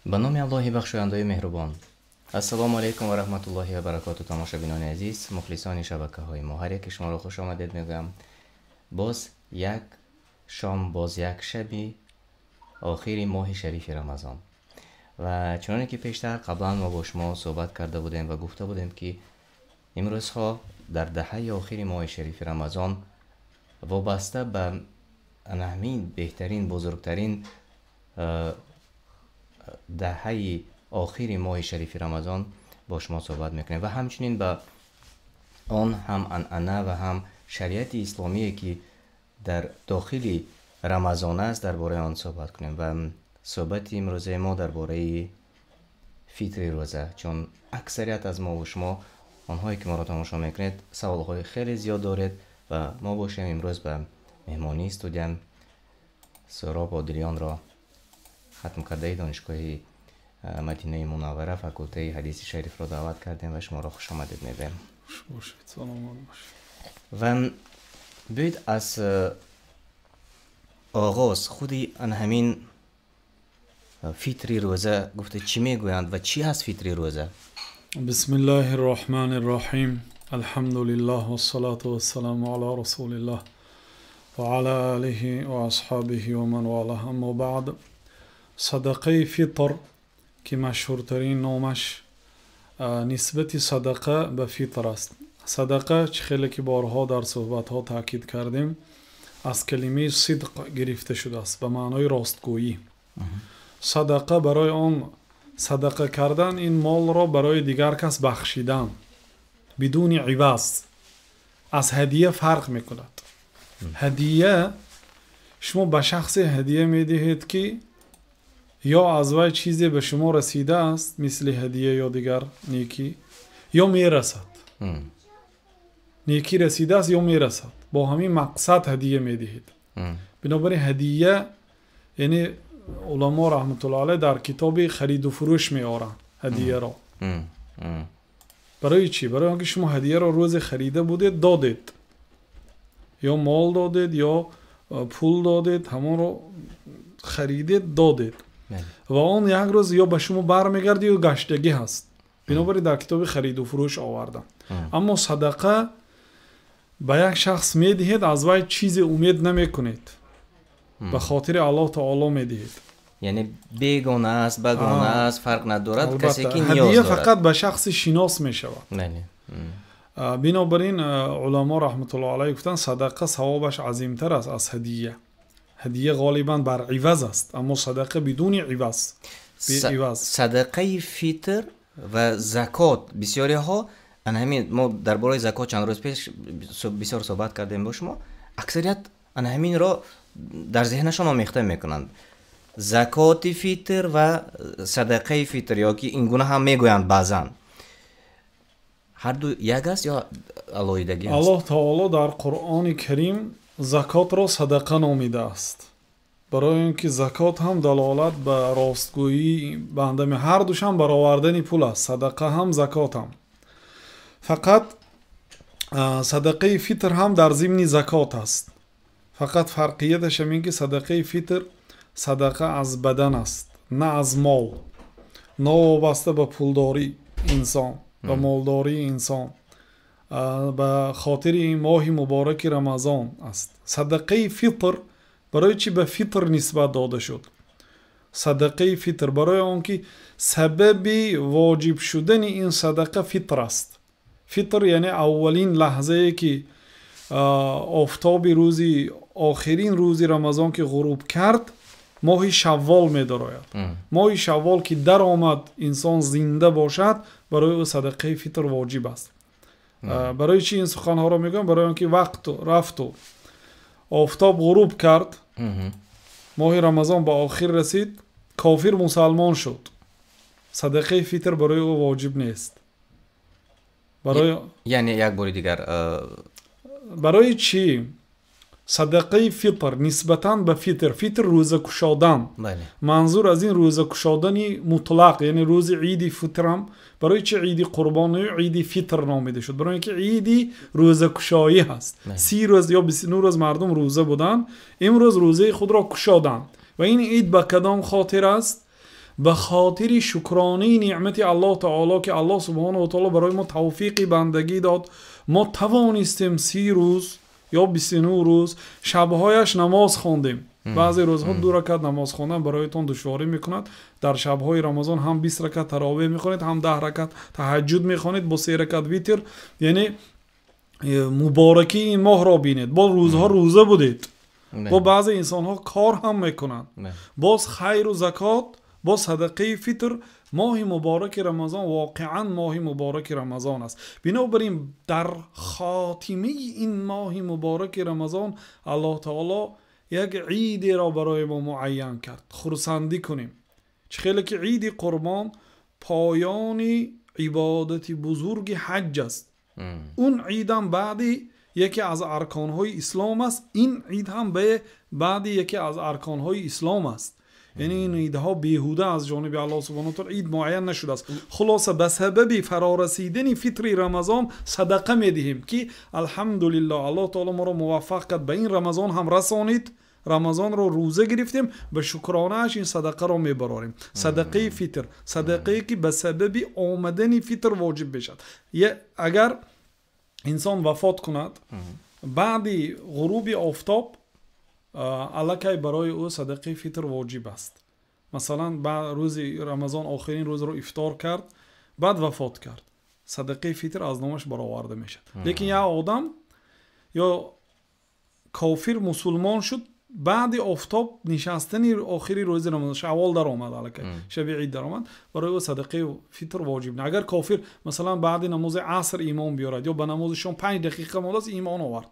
به نام الله بخشاینده مهربان. السلام علیکم و رحمت الله و برکاته. تماشاگران عزیز، مخلصان شبکه های ما، هر یک شما را خوش آمدید میگم. باز یک شام، باز یک شبی آخری ماه شریف رمضان. و چنانه که پیشتر قبلا ما با شما صحبت کرده بودیم و گفته بودیم که امروز ها در دهه آخری ماه شریف رمضان وابسته به همین بهترین بزرگترین دهه آخری ماه شریف رمضان با شما صحبت میکنیم و همچنین به آن هم عنعنه و هم شریعت اسلامی که در داخل رمضان است درباره آن صحبت کنیم. و صحبت امروزه ما درباره فطر روزه، چون اکثریت از ما و شما آنهایی که ما را تماشا میکنید سوالهای خیلی زیاد دارید و ما باشیم امروز به مهمانی استودیوم سهراب عادلیان را ختم کرده دانشگاه مدینه منوره فاکولته حدیث شریف را دعوت کردیم و شما را خوش آمدید میگیم. خوش باشید، سلام باشید. و بیاید از آغاز خودی ان همین فطر روزه گفته چی میگویند و چی هست فطر روزه؟ بسم الله الرحمن الرحیم. الحمد لله و الصلاة و السلام علی رسول الله و علی آله و اصحابه و من والاه. اما بعد، صدقه فطر که مشهورترین نامش نسبت صدقه به فطر است. صدقه چه خیلی که بارها در صحبت ها تاکید کردیم از کلمه صدق گرفته شده است به معنای راستگویی. صدقه برای آن صدقه کردن این مال را برای دیگر کس بخشیدن بدون عوض. از هدیه فرق میکند. هدیه شما به شخص هدیه میدهید که یا از وی چیزی به شما رسیده است مثل هدیه یا دیگر نیکی، یا میرسد. نیکی رسیده است یا میرسد، با همین مقصد هدیه میدهید. بنابراین هدیه یعنی علما رحمت الله علیه در کتاب خرید و فروش میارن هدیه را. برای چی؟ برای اینکه شما هدیه را روز خریده بودید دادید، یا مال دادید یا پول دادید، همون رو خریدید دادید و آن یک روز یا به شما برمیگرده یا گشتگی هست. بنابراین در کتاب خرید و فروش آوردم. اما صدقه به یک شخص میدهید، از وی چیزی امید نمیکنید، به خاطر الله تعالی میدهید. یعنی بیگانه است بگانه است فرق ندارد، کسی که نیاز هدیه دارد فقط به شخص شناس میشود. بنابراین علما رحمت الله علیه گفتن صدقه ثوابش عظیمتر است از هدیه. هدیه غالبا بر عوض است، اما صدقه بدون عوض. صدقه فطر و زکات بسیاری ها همین ما درباره زکات چند روز پیش بسیار صحبت کردیم با شما. اکثریت همین را در ذهنشان آمیخته میکنند. زکات فطر و صدقه فطر یا که این گونه هم میگویند بعضا هر دو یک است یا علایدگی است؟ الله تعالی در قرآن کریم زکات را صدقه نامیده است، برای اینکه زکات هم دلالت به راستگویی بنده می، هر دوش هم برآوردن پول است، صدقه هم زکات هم. فقط صدقه فطر هم در ضمن زکات است، فقط فرقیتش این که صدقه فطر صدقه از بدن است نه از مال، نه وابسته به پولداری انسان و مالداری انسان. به خاطر این ماه مبارک رمضان است. صدقه فطر برای چی به فطر نسبت داده شد؟ صدقه فطر برای آنکه سبب واجب شدن این صدقه فطر است. فطر یعنی اولین لحظه که آفتاب روزی آخرین روزی رمضان که غروب کرد ماه شوال می دراید. ماه شوال که در آمد انسان زنده باشد برای او صدقه فطر واجب است. برای چی این سخنها را میگم؟ برای اینکه وقت رفت و آفتاب غروب کرد، ماه رمضان به آخر رسید، کافر مسلمان شد، صدقه فطر برای او واجب نیست. یعنی یک بار دیگر برای چی؟ صدقه فطر نسبتاً به فطر روزه کشادن. منظور از این روزه کشادن مطلق یعنی روز عید فطر هم برای چه عید قربانی عید فطر نامیده شد؟ برای اینکه عید روزه کشایی هست. 30 روز یا 29 روز مردم روزه بودن، امروز روزه خود را کشادن. و این عید به کدام خاطر است؟ به خاطر شکرانه نعمت الله تعالی که الله سبحانه و تعالی برای ما توفیق بندگی داد، ما توانستیم 30 روز یا 29 روز شبهایش نماز خواندیم. بعضی روزها 2 رکعت نماز خواندن برایتون دشواری میکند. در شبهای رمضان هم 20 رکعت تراویح میخونید، هم 10 رکعت تهجد میخونید با 3 رکعت ویتر. یعنی مبارکی این ماه را بینید. با روزها روزه بودید. با بعضی انسان ها کار هم میکنند. باز خیر و زکات، با صدقه فطر، ماه مبارک رمضان واقعا ماه مبارک رمضان است. بنابراین در خاتمه این ماه مبارک رمضان الله تعالی یک عید را برای ما معین کرد. خرسندی کنیم. خیلی که عید قربان پایان عبادت بزرگ حج است. اون عید هم بعدی یکی از ارکانهای اسلام است. این عید هم به بعدی یکی از ارکانهای اسلام است. یعنی این عیدها بیهوده از جانب الله سبحانه و تعالی عید معین نشده است. خلاصه به سبب فرارسیدن فطر رمضان صدقه میدهیم که الحمدلله الله تعالی ما را موفق کرد به این رمضان هم رسانید. رمضان رو روزه گرفتیم، به شکرانه اش این صدقه رو میبراریم. صدقه فطر، صدقه که به سبب آمدن فطر واجب بشد. اگر انسان وفات کند بعد غروب آفتاب، الکی برای او صدقه فطر واجب است. مثلا بعد روز رمضان آخرین روز رو افطار کرد، بعد وفات کرد، صدقه فطر از نامش برآورده میشد. لیکن یا آدم یا کافر مسلمان شد بعد آفتاب نشستن آخری روز رمضان، شوال در آمد، الکی شب عید در آمد، برای او صدقه فطر واجب نه. اگر کافر مثلا بعد نماز عصر ایمان بیارد یا به نماز شام 5 دقیقه مونده است ایمان آورد،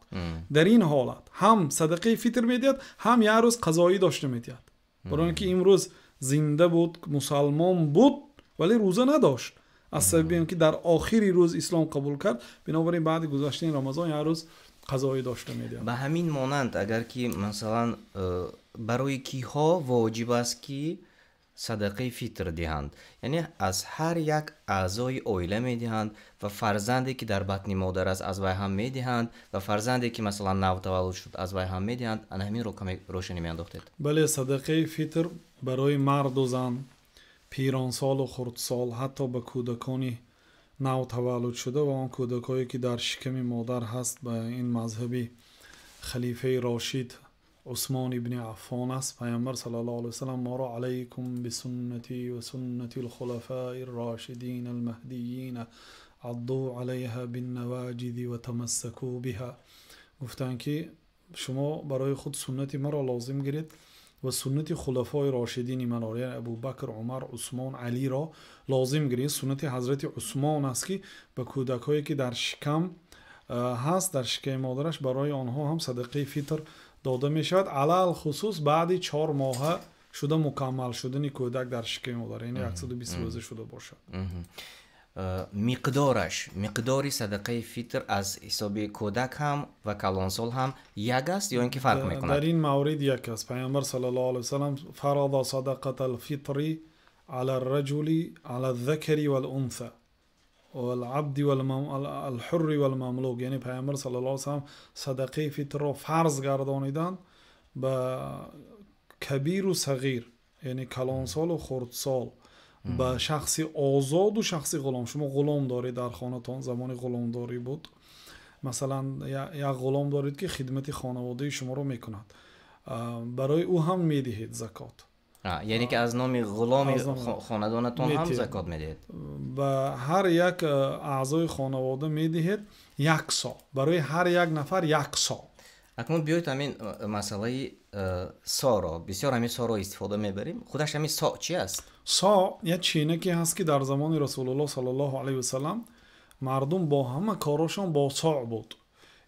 در این حالت هم صدقه فطر میدهد، هم یک روز قضایی داشته میدهد. برای اینکه امروز زنده بود، مسلمان بود ولی روزه نداشت، از سبب اینکه در آخری روز اسلام قبول کرد، بنابراین بعد گذشتن رمضان یک روز قضایی داشته میدهد. به همین مانند اگر که مثلا برای کیها واجب است که صدقه فطر دهند، یعنی از هر یک اعضای عائله میدهند و فرزندی که در بطن مادر است از وی هم میدهند و فرزندی که مثلا نو تولد شد از وی هم میدهند. انا همین رو کمی روشنی میانداختید. بله، صدقه فطر برای مرد و زن، پیران سال و خرد سال، حتی به کودکانی نو تولد شده و آن کودکایی که در شکم مادر هست، به این مذهبی خلیفه راشد عثمان ابن عفان است. پیامبر صلی الله علیه و سلم ما را علیکم بسنتی و سنت الخلفاء الراشدین المهدیین عضوا علیها بالنواجذ و تمسکوا بها. گفتن که شما برای خود سنت مرا لازم گیرید و سنت خلفای راشدین من را، یعنی ابوبکر، عمر، عثمان، علی را لازم گیرید. سنت حضرت عثمان است که به کودکایی که در شکم هست، در شکم مادرش، برای آنها هم صدقه فطر داده می شود، علل خصوص بعد 4 ماه شده مکمل شدن کودک در شکم مادر، یعنی 120 روزه شده باشد. مقداری صدقه فطر از حساب کودک هم و کلانسال هم یک است یا اینکه فرق میکند؟ در این مورد یک است. پیامبر صلی الله علیه و سلم فرض صدقه الفطر على الرجل على الذكر والانثى والعبد والحر والمملوک، یعنی پیامبر صلی الله علیه و سلم صدقه فطر را فرض گردانیدند به کبیر و صغیر، یعنی کلانسال و خردسال، به شخص آزاد و شخص غلام. شما غلام دارید در خانه‌تان، زمان غلام داری بود، مثلا یک غلام دارید که خدمت خانواده شما رو میکند، برای او هم میدهید زکات. یعنی که از نام غلام خاندانتان هم زکات میدهید؟ به هر یک اعضای خانواده میدهید 1 سا، برای هر یک نفر 1 سا. اکنون بیایید همین مسئله سا را، بسیار همین سا را استفاده میبریم. خودش همین سا چی است؟ سا یک چینکی هست که در زمان رسول الله صلی الله علیه و سلم مردم با همه کاراشون با سا بود،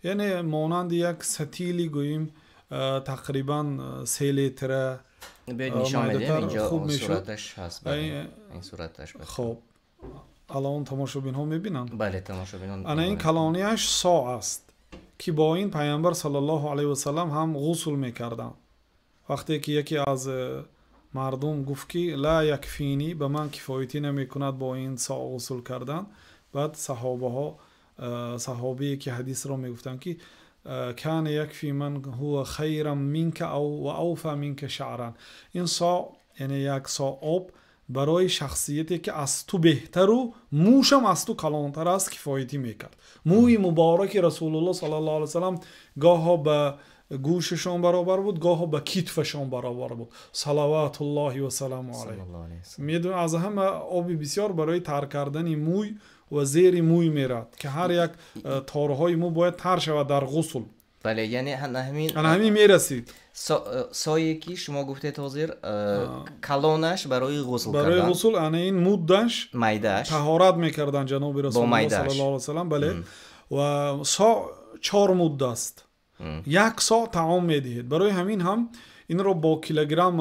یعنی مانند یک ستیلی گوییم تقریبا 3 لیتر. بیاید نشان بدیم اینجا صورتش هست. این صورتش بس. خب الان تماشابین ها میبینن؟ بله تماشابینان. انا این کلانیش سا است که با این پیامبر صلی الله علیه و سلم هم غسل میکردن. وقتی که یکی از مردم گفت که لا یکفینی، به من کفایتی نمیکند با این سا غسل کردن، بعد صحابی که حدیث را میگفتن که کان یکفی من هو خیرا منک او اوفا منک شعرا. این سا یعنی 1 سا آب برای شخصیتی که از تو بهتر و موشم از تو کلانتر است کفایتی میکرد. موی مبارک رسول الله صلی الله علیه وسلم گاه به گوششان برابر بود، گاه به کتفشان برابر بود. صلوات الله و سلام علیه. میدون از همه آب بسیار برای تر کردن موی و زیر موی میرد که هر یک تارهای مو باید تر شود در غسل. بله، یعنی همین میرسید. سایه که شما گفته تازیر کلانش برای غسل کردن، برای غسل این مودش مایدش طهارت میکردن جناب رسول الله صلی الله علیه و سلم. بله. و سا 4 مود است. 1 سا طعام میدهید. برای همین هم این رو با کیلوگرم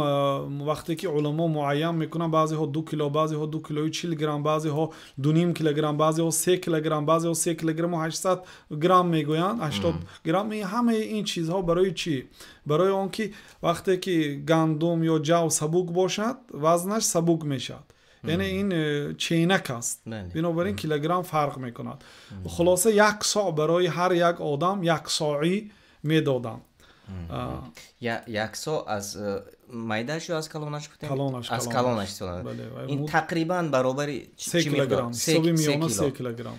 وقتی که علما معین میکنن، بعضی ها 2 کیلو، بعضی ها 2 کیلو 40 گرم، بعضی ها 2.5 کیلوگرم، بعضی ها 3 کیلوگرم، بعضی ها 3 کیلوگرم و 800 گرم میگویند، 80 گرم. همه این چیزها برای چی؟ برای آنکه وقتی که گندم یا جو سبک باشد وزنش سبک میشد. یعنی این چینک است، بنابراین کیلوگرم فرق میکند. خلاصه 1 سا برای هر یک آدم 1 ساعی میدادند. 1 سا از مایدش یا از کلانش گفتیم؟ کلانش. از کلانش. این تقریبا برابر 3 کیلوگرم. 3 کیلوگرم.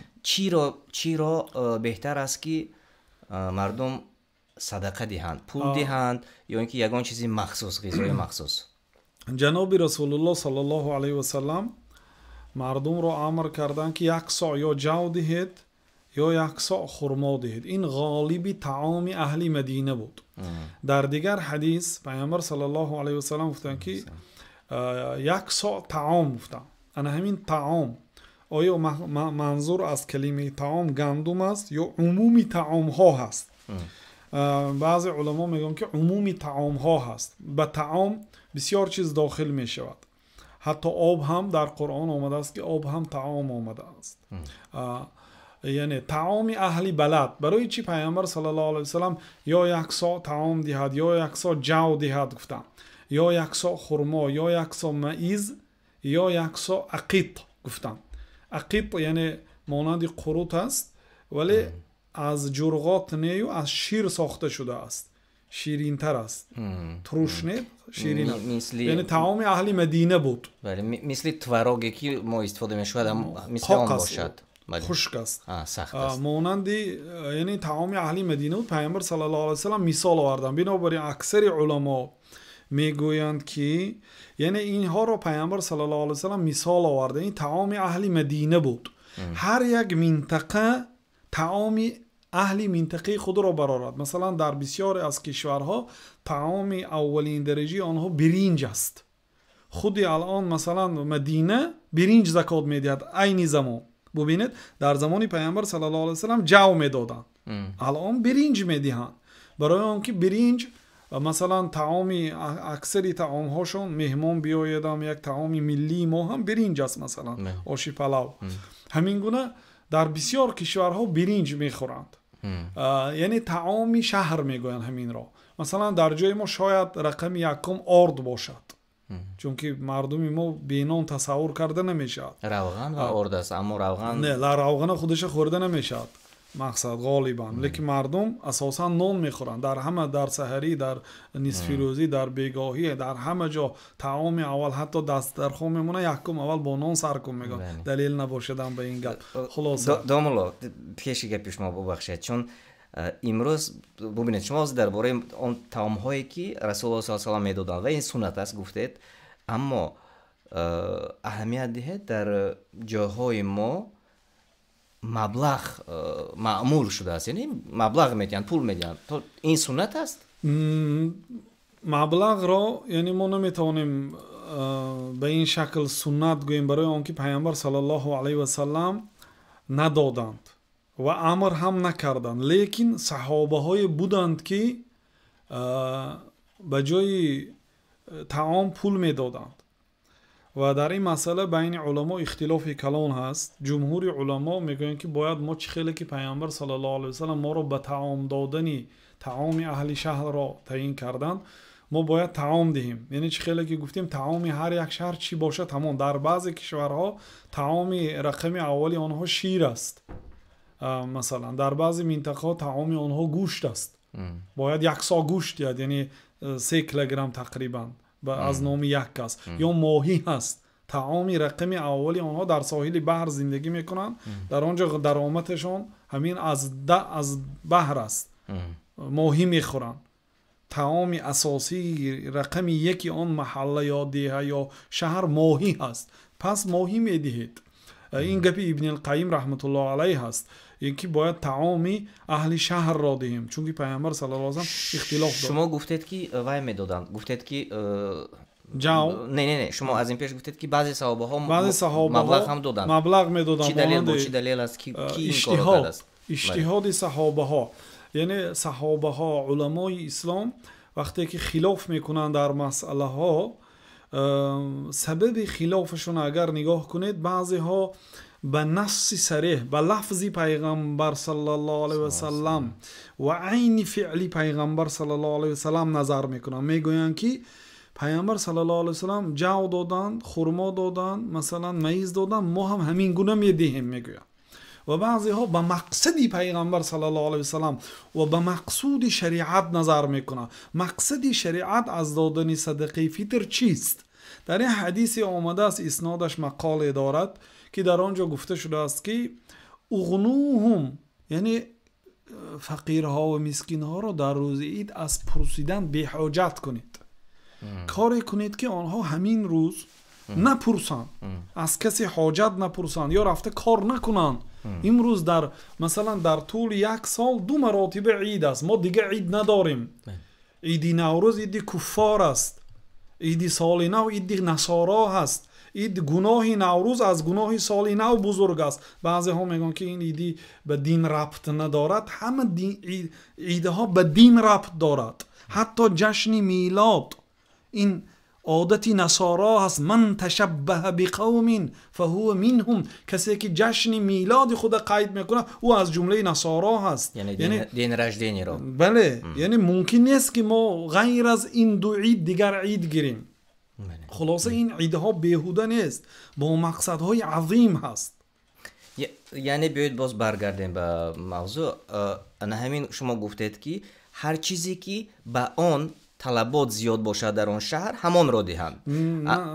چی را بهتر است که مردم صدقه دهند، پول دهند، یا اینکه یگان چیزی مخصوص، غذای مخصوص؟ جناب رسول الله صلی الله علیه و سلم مردم را امر کردند که 1 سا یا جو دهید یا 1 سا خرما دهید. این غالبی طعام اهل مدینه بود. در دیگر حدیث پیامبر صلی الله علیه و سلم گفتند که 1 سا طعام گفتند. انا همین طعام، آیا منظور از کلمه طعام گندم است یا عمومی طعام ها هست؟ بعضی علما میگن که عمومی طعام ها هست. به طعام بسیار چیز داخل می شود. حتی آب هم در قرآن آمده است که آب هم طعام آمده است. یعنی طعام اهل بلد. برای چی پیامبر صلی الله علیه و سلم یا 1 سا طعام دهد یا 1 سا جو دهد گفتم، یا 1 سا خرما یا 1 سا مایز یا 1 سا عقیط گفتم. عقیط یعنی مانند قروت است ولی از جرغات نیو از شیر ساخته شده است، شیرین تر است. تروش نه، شیرین است. یعنی طعام اهل مدینه بود. بله، مثل تواروگی که ما استفاده می‌شود مثل آن باشد. خشک است، سخت است. مانند یعنی طعام اهل مدینه بود. پیامبر صلی الله علیه و سلم مثال آوردن. بنابراین اکثر علما میگویند که یعنی اینها رو پیامبر صلی الله علیه و سلم مثال آورده. این طعام اهل مدینه بود. هر یک منطقه طعام اهل منطقه خود را برآورد. مثلا در بسیار از کشورها طعام اولین درجه آنها برنج است. خودی الان مثلا مدینه برنج زکات میدهد. عین زمان ببینید در زمان پیامبر صلی الله علیه و سلم جو میدادند، الان برنج میدهند. برای آنکه برنج مثلا طعام اکثری طعام هاشون مهمان بیایدم یک طعام ملی ما هم برنج است، مثلا آشی پلاو. همین گونه در بسیار کشورها برنج میخورند. یعنی طعام شهر میگویند همین را. مثلا در جای ما شاید رقم 1 آرد باشد، چون که مردم ما بینان تصور کرده نمیشد. روغن و آرد است، اما روغن نه، روغن خودش خورده نمیشد مقصد غالبا. لیکن مردم اساسا نان میخورن در همه، در سحری، در نصف روزی، در بیگاهی، در همه جا طعام اول حتی دست در خون میمونه 1 اول با نان سر کن میگن. دلیل نباشدن به این گپ. خلاصه داملا پیش گپی شما ببخشید، چون امروز ببینید شما درباره اون طعام هایی که رسول الله صلی الله علیه و آله میدادند و این سنت است گفتید، اما اهمیت دهید در جاهای ما مبلغ معمول شده است. یعنی مبلغ میدن، پول میدن. تو این سنت است؟ مبلغ را یعنی ما نمیتونیم به این شکل سنت گوییم، برای آنکه پیامبر صلی الله علیه و سلم ندادند و امر هم نکردند. لیکن صحابه های بودند که به جای طعام پول میدادند و در این مسئله بین علما اختلاف کلان هست. جمهور علما میگویند که باید ما چه خیلی که پیامبر صلی الله علیه و سلم ما رو به طعام دادنی طعام اهل شهر را تعیین کردند، ما باید طعام دهیم. یعنی چه خیلی که گفتیم طعام هر یک شهر چی باشه تمام. در بعضی کشورها طعام رقم اولی آنها شیر است، مثلا در بعضی منطقه طعام آنها گوشت است. باید 1 سا گوشت یعنی 3 کیلوگرم تقریبا از نام 1 کس. یا ماهی هست تعامی رقمی اولی آنها در ساحل بحر زندگی میکنن، در آنجا درآمدشان همین از بحر است، ماهی میخورن. تعامی اساسی رقمی یکی آن محله یا دیه یا شهر ماهی هست، پس ماهی میدهید. این گپی ابن القیم رحمت الله علیه هست، یکی باید تعامی اهل شهر را دهیم، چون که پیامبر صلی الله علیه و سلم اختلاف داد. شما گفتید که وای میدادن، گفتید که جاو نه شما از این پیش گفتید که بعضی صحابه ها مبلغ هم دادن. مبلغ میدادن. چی دلیل است که این کارو کرده است؟ اجتهاد صحابه ها، یعنی صحابه ها علمای اسلام وقتی که خلاف میکنن در مسئله ها، سبب خلافشون اگر نگاه کنید، بعضی ها به نص صریح، به لفظی پیغمبر صلی الله علیه و سلم و عین فعلی پیغمبر صلی الله علیه و سلم نظر میکنن. میگوین که پیامبر صلی الله علیه و سلم جو دادن، خرما دادن، مثلا میز دادن، ما هم همین گونه میدهیم میگوین. و بعضی ها به مقصدی پیغمبر صلی الله علیه و سلم و به مقصود شریعت نظر میکنن. مقصدی شریعت از دادن صدقه فطر چیست؟ در این حدیث آمده است، اسنادش مقاله دارد که در آنجا گفته شده است که اغنوهم، یعنی فقیرها و مسکینها را در روز عید از پرسیدن بی حاجت کنید. کاری کنید که آنها همین روز نپرسن، از کسی حاجت نپرسن یا رفته کار نکنن. امروز در مثلا در طول یک سال 2 مراتبه عید است، ما دیگه عید نداریم. عید نوروز عید کفار است، عید سال نو عید نصارا هست. عید گناه نوروز از گناه سال نو بزرگ است. بعضی ها میگن که این عیدی به دین ربط ندارد. همه عیدها به دین ربط دارد. حتی جشن میلاد این عادتی نصارا هست، من تشبه بقوم فهو منهم. کسی که جشن میلاد خود قید میکنه او از جمله نصارا هست، یعنی دین رجدینی رو. بله، یعنی ممکن نیست که ما غیر از این 2 عید دیگر عید گیریم. خلاصه این عیدها بیهوده نیست، با مقصدهای عظیم هست. یعنی بیاید باز برگردیم به موضوع. همین شما گفتید که هر چیزی که به آن طلبات زیاد باشد در آن شهر همان را دهند.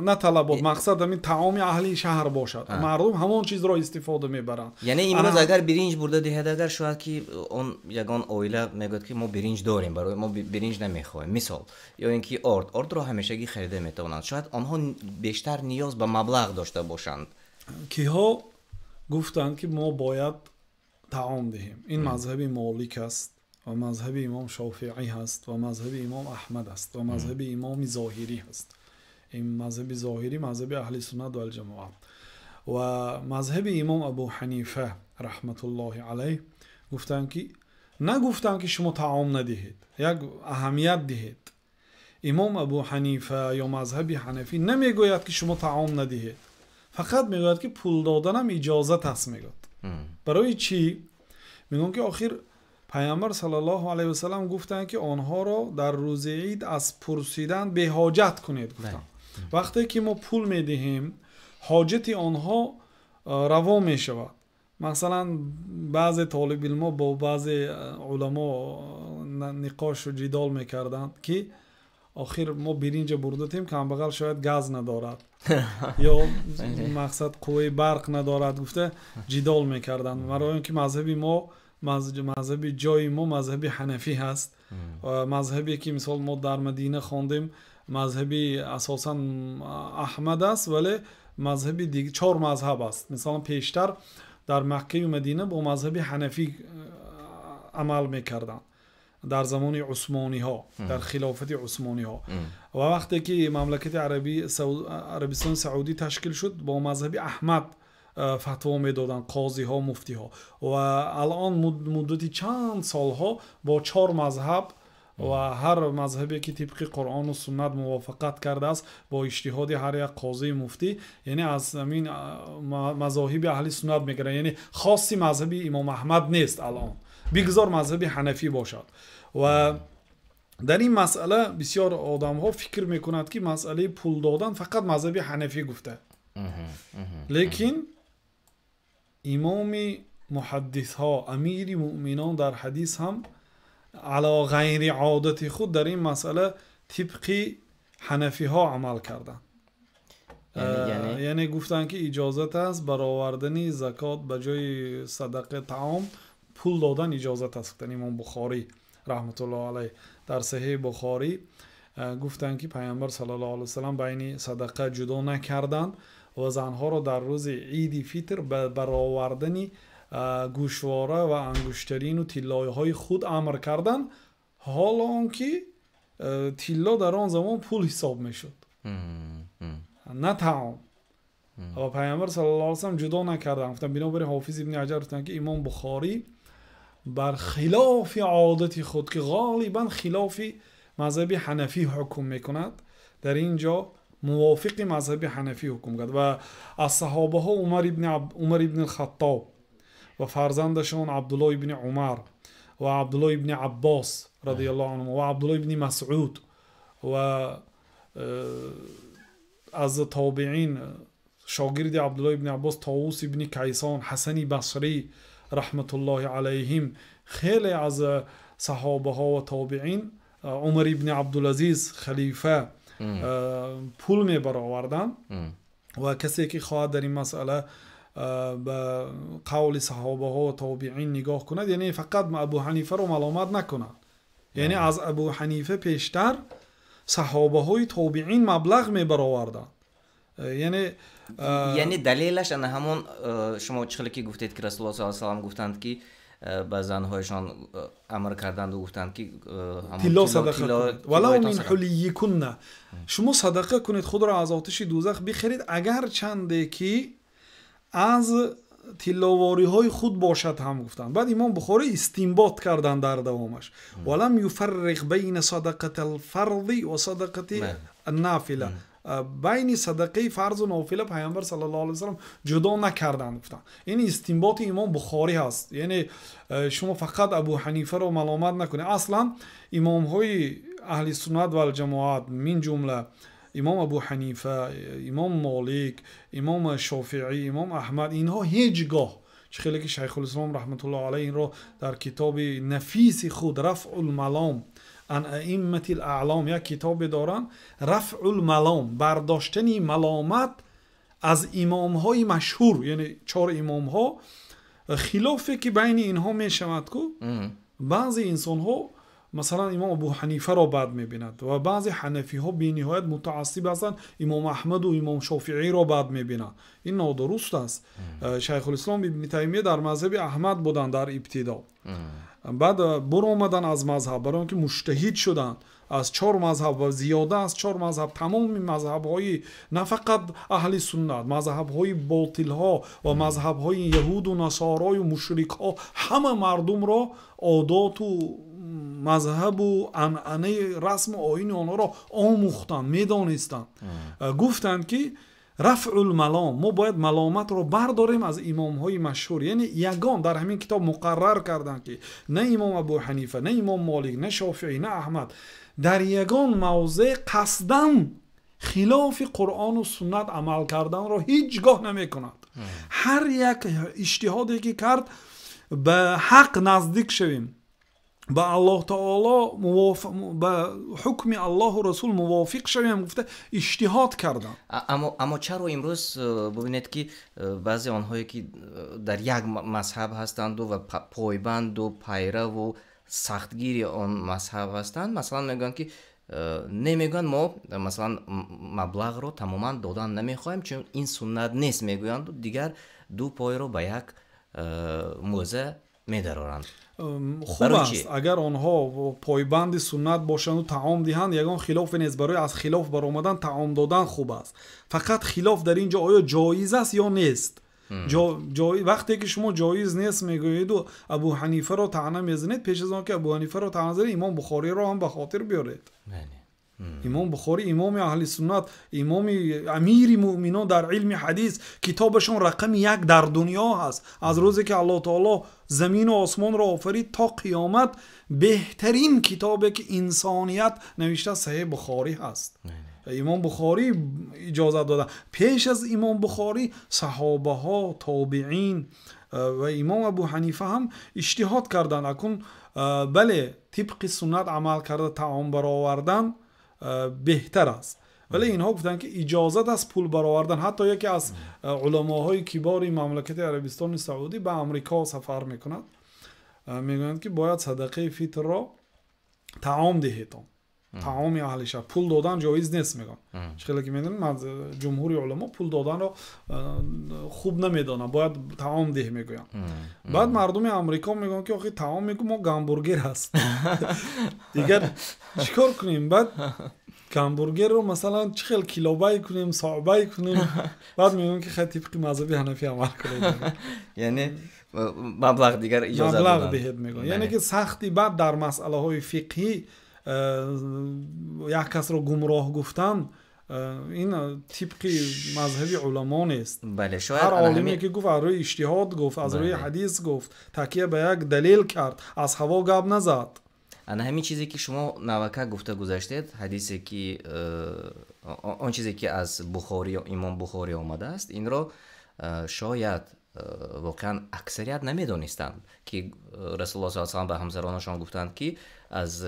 نه طلبات، مقصد همین تعامی اهلی شهر باشد، مردم همان چیز را استفاده میبرند. یعنی امروز اگر برنج برده دهد، اگر شاید که اون یگان اویله میگه که ما برنج داریم، برای ما برنج نمیخوایم مثال، یا اینکه آرد را همیشگی خریده میتونند، شاید آنها بیشتر نیاز به مبلغ داشته باشند. کیها گفتند که ما باید تعام دهیم. این مذهب مالک است و مذهب امام شافعی هست و مذهب امام احمد است و مذهب امام ظاهری هست. این مذهب ظاهری مذهب اهل سنت و الجماعت. و مذهب امام ابو حنیفه رحمت الله علیه نگفتن که شما تعام ندهید، یک اهمیت دهید. امام ابو حنیفه یا مذهب حنفی نمیگوید که شما تعام ندهید، فقط میگوید که پول دادنم اجازت است. میگوید برای چی؟ میگن که آخر پیامبر صلی الله علیه و سلم گفتن که آنها را در روز عید از پرسیدن به حاجت کنید. گفتن وقتی که ما پول میدهیم حاجت آنها روا می شود. مثلا بعض طالب علما با بعض علما نقاش و جدال میکردند که آخر ما برنج بردیم که هم بغل شاید گاز ندارد یا مقصد قوه برق ندارد، گفته جدال میکردند. برای اینکه مذهبی ما مذهب جای ما مذهب حنفی هست و مذهبی که مثال ما در مدینه خواندیم مذهبی اساسا احمد است، ولی مذهبی دیگه 4 مذهب است. مثلا پیشتر در مکه و مدینه با مذهب حنفی عمل میکردن در زمان عثمانی ها، در خلافت عثمانی ها. و وقتی که مملکت عربستان سعودی تشکیل شد با مذهب احمد فتوا میدادن قاضی ها، مفتی ها. و الان مدتی چند سال ها با 4 مذهب و هر مذهبی که طبق قرآن و سنت موافقت کرده است با اجتهاد هر یک قاضی مفتی، یعنی از همین مذاهب اهل سنت میگیرن، یعنی خاصی مذهب امام احمد نیست. الان بگذار مذهب حنفی باشد. و در این مسئله بسیار آدم ها فکر میکنند که مسئله پول دادن فقط مذهب حنفی گفته، لیکن امام محدث ها امیر مؤمنان در حدیث هم علی غیر عادت خود در این مسئله طبق حنفی ها عمل کردن. یعنی گفتن که اجازت است برآوردن زکات به جای صدقه طعام پول دادن اجازت است. امام بخاری رحمت الله علیه در صحیح بخاری گفتن که پیامبر صلی الله علیه و سلم بین صدقه جدا نکردند و زنها را در روز عید فطر به برآوردن گوشواره و انگشترین و طلای های خود امر کردند، حالا آنکه طلا در آن زمان پول حساب میشد نه طعام. و پیامبر صلی الله علیه و سلم جدا نکردند. گفتن بنابراین حافظ ابن حجر گفتن که امام بخاری بر خلاف عادت خود که غالبا خلاف مذهب حنفی حکم میکند در اینجا موافق مذهب حنفی حکم کرد و از صحابه ها عمر ابن الخطاب و فرزندشان عبدالله ابن عمر و عبدالله ابن عباس رضی الله عنه و عبدالله ابن مسعود و از تابعین شاگرد عبدالله ابن عباس طاووس ابن کیسان، حسن بصری رحمت الله علیهم، خیلی از صحابه ها و تابعین عمر ابن عبدالعزیز خلیفه پول می برآوردن و کسی که خواهد در این مسئله به قول صحابه ها و تابعین نگاه کند یعنی فقط ابو حنیفه رو ملامت نکند، یعنی از ابو حنیفه پیشتر صحابه های تابعین مبلغ می برآوردن. یعنی دلیلش ان همون شما چخلی که گفتید که رسول الله صلی الله علیه و سلم گفتند که به زنهایشان امر کردند و گفتند که طلا صدقه کنید ولو من حلیکن، شما صدقه کنید خود را از آتش دوزخ بخرید اگر چنده که از طلاواری های خود باشد هم گفتند. بعد امام بخاری استنباط کردند در دوامش ولم یفرق بین صدقه الفرض و صدقه النافله، بین صدقه فرض و نافله پیامبر صلی الله علیه و سلم جدا نکردند گفتن. این استنباط امام بخاری هست، یعنی شما فقط ابو حنیفه رو ملامت نکنید. اصلا امام های اهل سنت و الجماعت من جمله امام ابو حنیفه، امام مالک، امام شافعی، امام احمد، اینها هیچگاه خیلی که شیخ الاسلام رحمت الله علیه این رو در کتاب نفیس خود رفع الملام ان ائمه الاعلام یک کتاب دارن، رفع الملام، برداشتن ملامت از امام های مشهور، یعنی 4 امام ها، خلافی که بین اینها می شود که بعضی انسان ها مثلا امام ابو حنیفه را بد میبیند و بعضی حنفی ها بی نهایت متعصب هستند امام احمد و امام شافعی را بد میبینند. این نادرست است. شیخ الاسلام ابن تیمیه در مذهب احمد بودند در ابتدا، بعد برو آمدن از مذهب برای اینکه مجتهد شدند از 4 مذهب و زیاده از 4 مذهب، تمام مذهب های نه فقط اهل سنت، مذهب های باطل ها و مذهب های یهود و نصارای و مشرک ها همه مردم را عادات و مذهب و عنعنه رسم و آیین آنها را آموختند، میدانستند. گفتند که رفع الملام، ما باید ملامت رو برداریم از امام های مشهور، یعنی یگان در همین کتاب مقرر کردند که نه امام ابو حنیفه، نه امام مالک، نه شافعی، نه احمد در یگان موضع قصداً خلاف قرآن و سنت عمل کردن را هیچگاه نمی کند. هر یک اجتهادی که کرد به حق نزدیک شویم، با الله تعالی با حکم الله و رسول موافق شویم، گفته اجتهاد کردن. اما چرا امروز ببینید که بعضی آنهایی که در یک مذهب هستند و پایبند و پیرو و سختگیری آن مذهب هستند، مثلا میگن که نمیگن ما مثلا مبلغ رو تماما دادن نمیخوایم چون این سنت نیست، میگویند و دیگر دو پای رو به یک موضع میدرارند. خوب است اگر آنها پایبند سنت باشند و طعام دهند، یگان خلاف نیست. برای از خلاف برآمدن طعام دادن خوب است. فقط خلاف در اینجا آیا جایز است یا نیست. وقتی که شما جایز نیست میگویید و ابو حنیفه را طعنه میزنید، پیش از آن که ابو حنیفه را طعنه زنید امام بخاری را هم به خاطر بیارید. امام بخاری امام اهل سنت، امام امیر مؤمنان در علم حدیث، کتابشون رقم 1 در دنیا هست. از روزی که الله تعالی زمین و آسمان را آفرید تا قیامت بهترین کتابی که انسانیت نوشته صحیح بخاری هست. امام بخاری اجازه داده. پیش از امام بخاری صحابه ها، تابعین و امام ابو حنیفه هم اجتهاد کردن. اکنون بله طبق سنت عمل کرده طعام برآوردن بهتر است. ولی اینها گفتن که اجازت از پول برآوردن. حتی یکی از علماهای کبار مملکت عربستان سعودی به آمریکا سفر میکند، میگویند که باید صدقه فطر را طعام دهید، طعام اهل شهر. پول دادن جایز نیست میگن. خیلی که میدونن جمهوری علما پول دادن رو خوب نمیدونن، باید طعام ده میگوین. بعد مردم آمریکا میگن که آخه طعام میگو ما گامبورگر هست دیگر چیکار کنیم؟ بعد گامبورگر رو مثلا چخیل کیلوبای کنیم، صعبای کنیم. بعد میگن که خیلی طبق مذهب حنفی عمل کنید، یعنی مبلغ دیگر اجازه دادن، مبلغ دهید میگن. یعنی که سختی بعد در مسئله های فقهی یک کس رو گمراه گفتن، این طبق مذهبی علما نیست. بله، شاید هر عالمی که گفت از روی اجتهاد گفت، از روی حدیث گفت، تکیه به یک دلیل کرد، از هوا گپ نزد. انا همین چیزی که شما نوکه گفته گذاشتید، حدیثی که آن چیزی که از بخاری، امام بخاری آمده است، این را شاید واقعا اکثریت نمیدونستند که رسول الله صلی الله علیه و به همسرانشان گفتند که از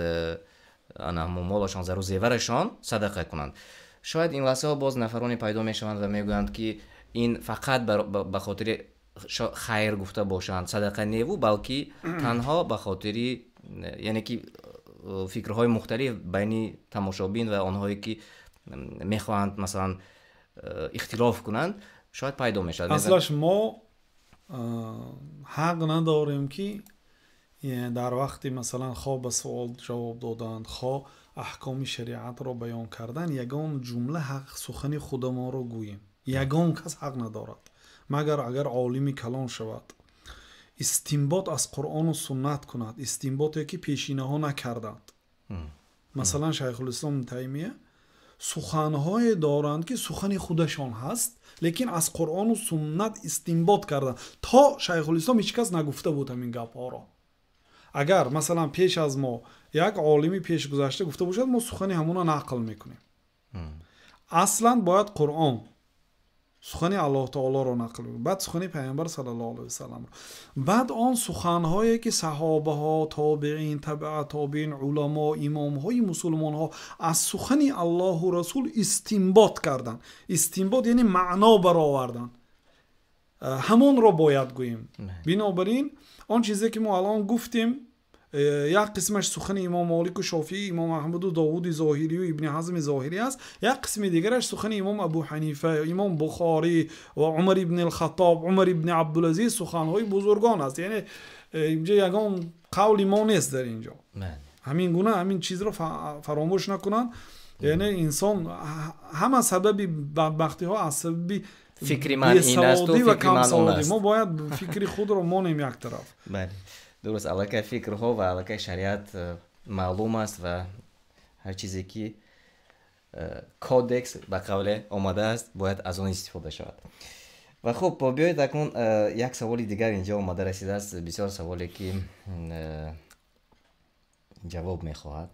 مالشان زر و زیورشان صدقه کنند. شاید این لحظه باز نفرانی پیدا میشوند و میگویند که این فقط به خاطر خیر گفته باشند، صدقه نیو، بلکه تنها به خاطر، یعنی که فکرهای مختلف بین تماشابین و آنهایی که میخواهند مثلا اختلاف کنند شاید پیدا میشد. اصلاش ما حق نداریم که در وقتی مثلا خواه به سوال جواب دادن، خواه احکام شریعت را بیان کردن، یگان جمله حق سخن خود ما را گوییم. یگان کس حق ندارد مگر اگر عالمی کلان شود، استنباط از قرآن و سنت کند، استنباطی که پیشینه ها نکردند. مثلا شیخ الاسلام تیمیه سخنهای دارند که سخن خودشان هست، لیکن از قرآن و سنت استنباط کردن. تا شیخ الاسلام هیچ کس نگفته بود همین گپ ها را. اگر مثلا پیش از ما یک عالمی پیش گذشته گفته باشد، ما سخن همونا نقل میکنیم. اصلا باید قرآن، سخن الله تعالی را نقل کنیم، بعد سخن پیامبر صلی الله علیه و سلم، بعد آن سخنهایی که صحابه ها، تابعین، تبع تابعین، علما، امام های مسلمان ها از سخن الله و رسول استنباط کردن. استنباط یعنی معنا برآوردن، همون را باید گوییم. بنابراین آن چیزی که ما الان گفتیم، یک قسمش سخن امام مالک و شافعی، امام احمد و داوود ظاهری و ابن حزم ظاهری است. یک قسم دیگرش سخن امام ابو حنیفه، امام بخاری و عمر ابن الخطاب، عمر ابن عبدالعزیز، سخنهای بزرگان است. یعنی اینجا یگان قول ما نیست در اینجا. همین گونه همین چیز رو فراموش نکنن. یعنی انسان همه سبب بدبختی ها از سبب فکری من این است و فکری من اون است. ما باید فکری خود رو مانیم یک طرف. بله درست. علاقه فکرها و علاقه شریعت معلوم است و هر چیزی که کودکس به قول آمده است باید از آن استفاده شود. و خب بیایید اکنون یک سوالی دیگر اینجا آمده رسیده است، بسیار سوالی که جواب میخواهد.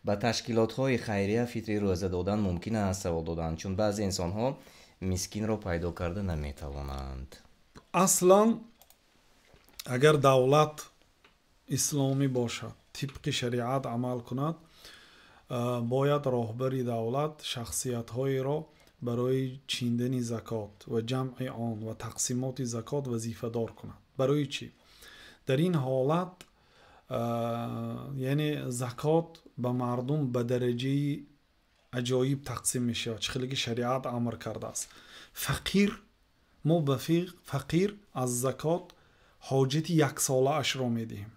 با تشکیلات های خیریه فطری روزه دادن ممکن است سوال دادن، چون بعضی انسان ها مسکین را پیدا کرده نمیتوانند. اصلا اگر دولت اسلامی باشد، طبق شریعت عمل کند، باید راهبری دولت شخصیت های را برای چیندن زکات و جمع آن و تقسیمات زکات وظیفه دار کند. برای چی؟ در این حالت یعنی زکات به مردم به درجه عجایب تقسیم میشه، چخیلی که شریعت امر کرده است. فقیر، ما به فقیر از زکات حاجت یک ساله اش را میدیم.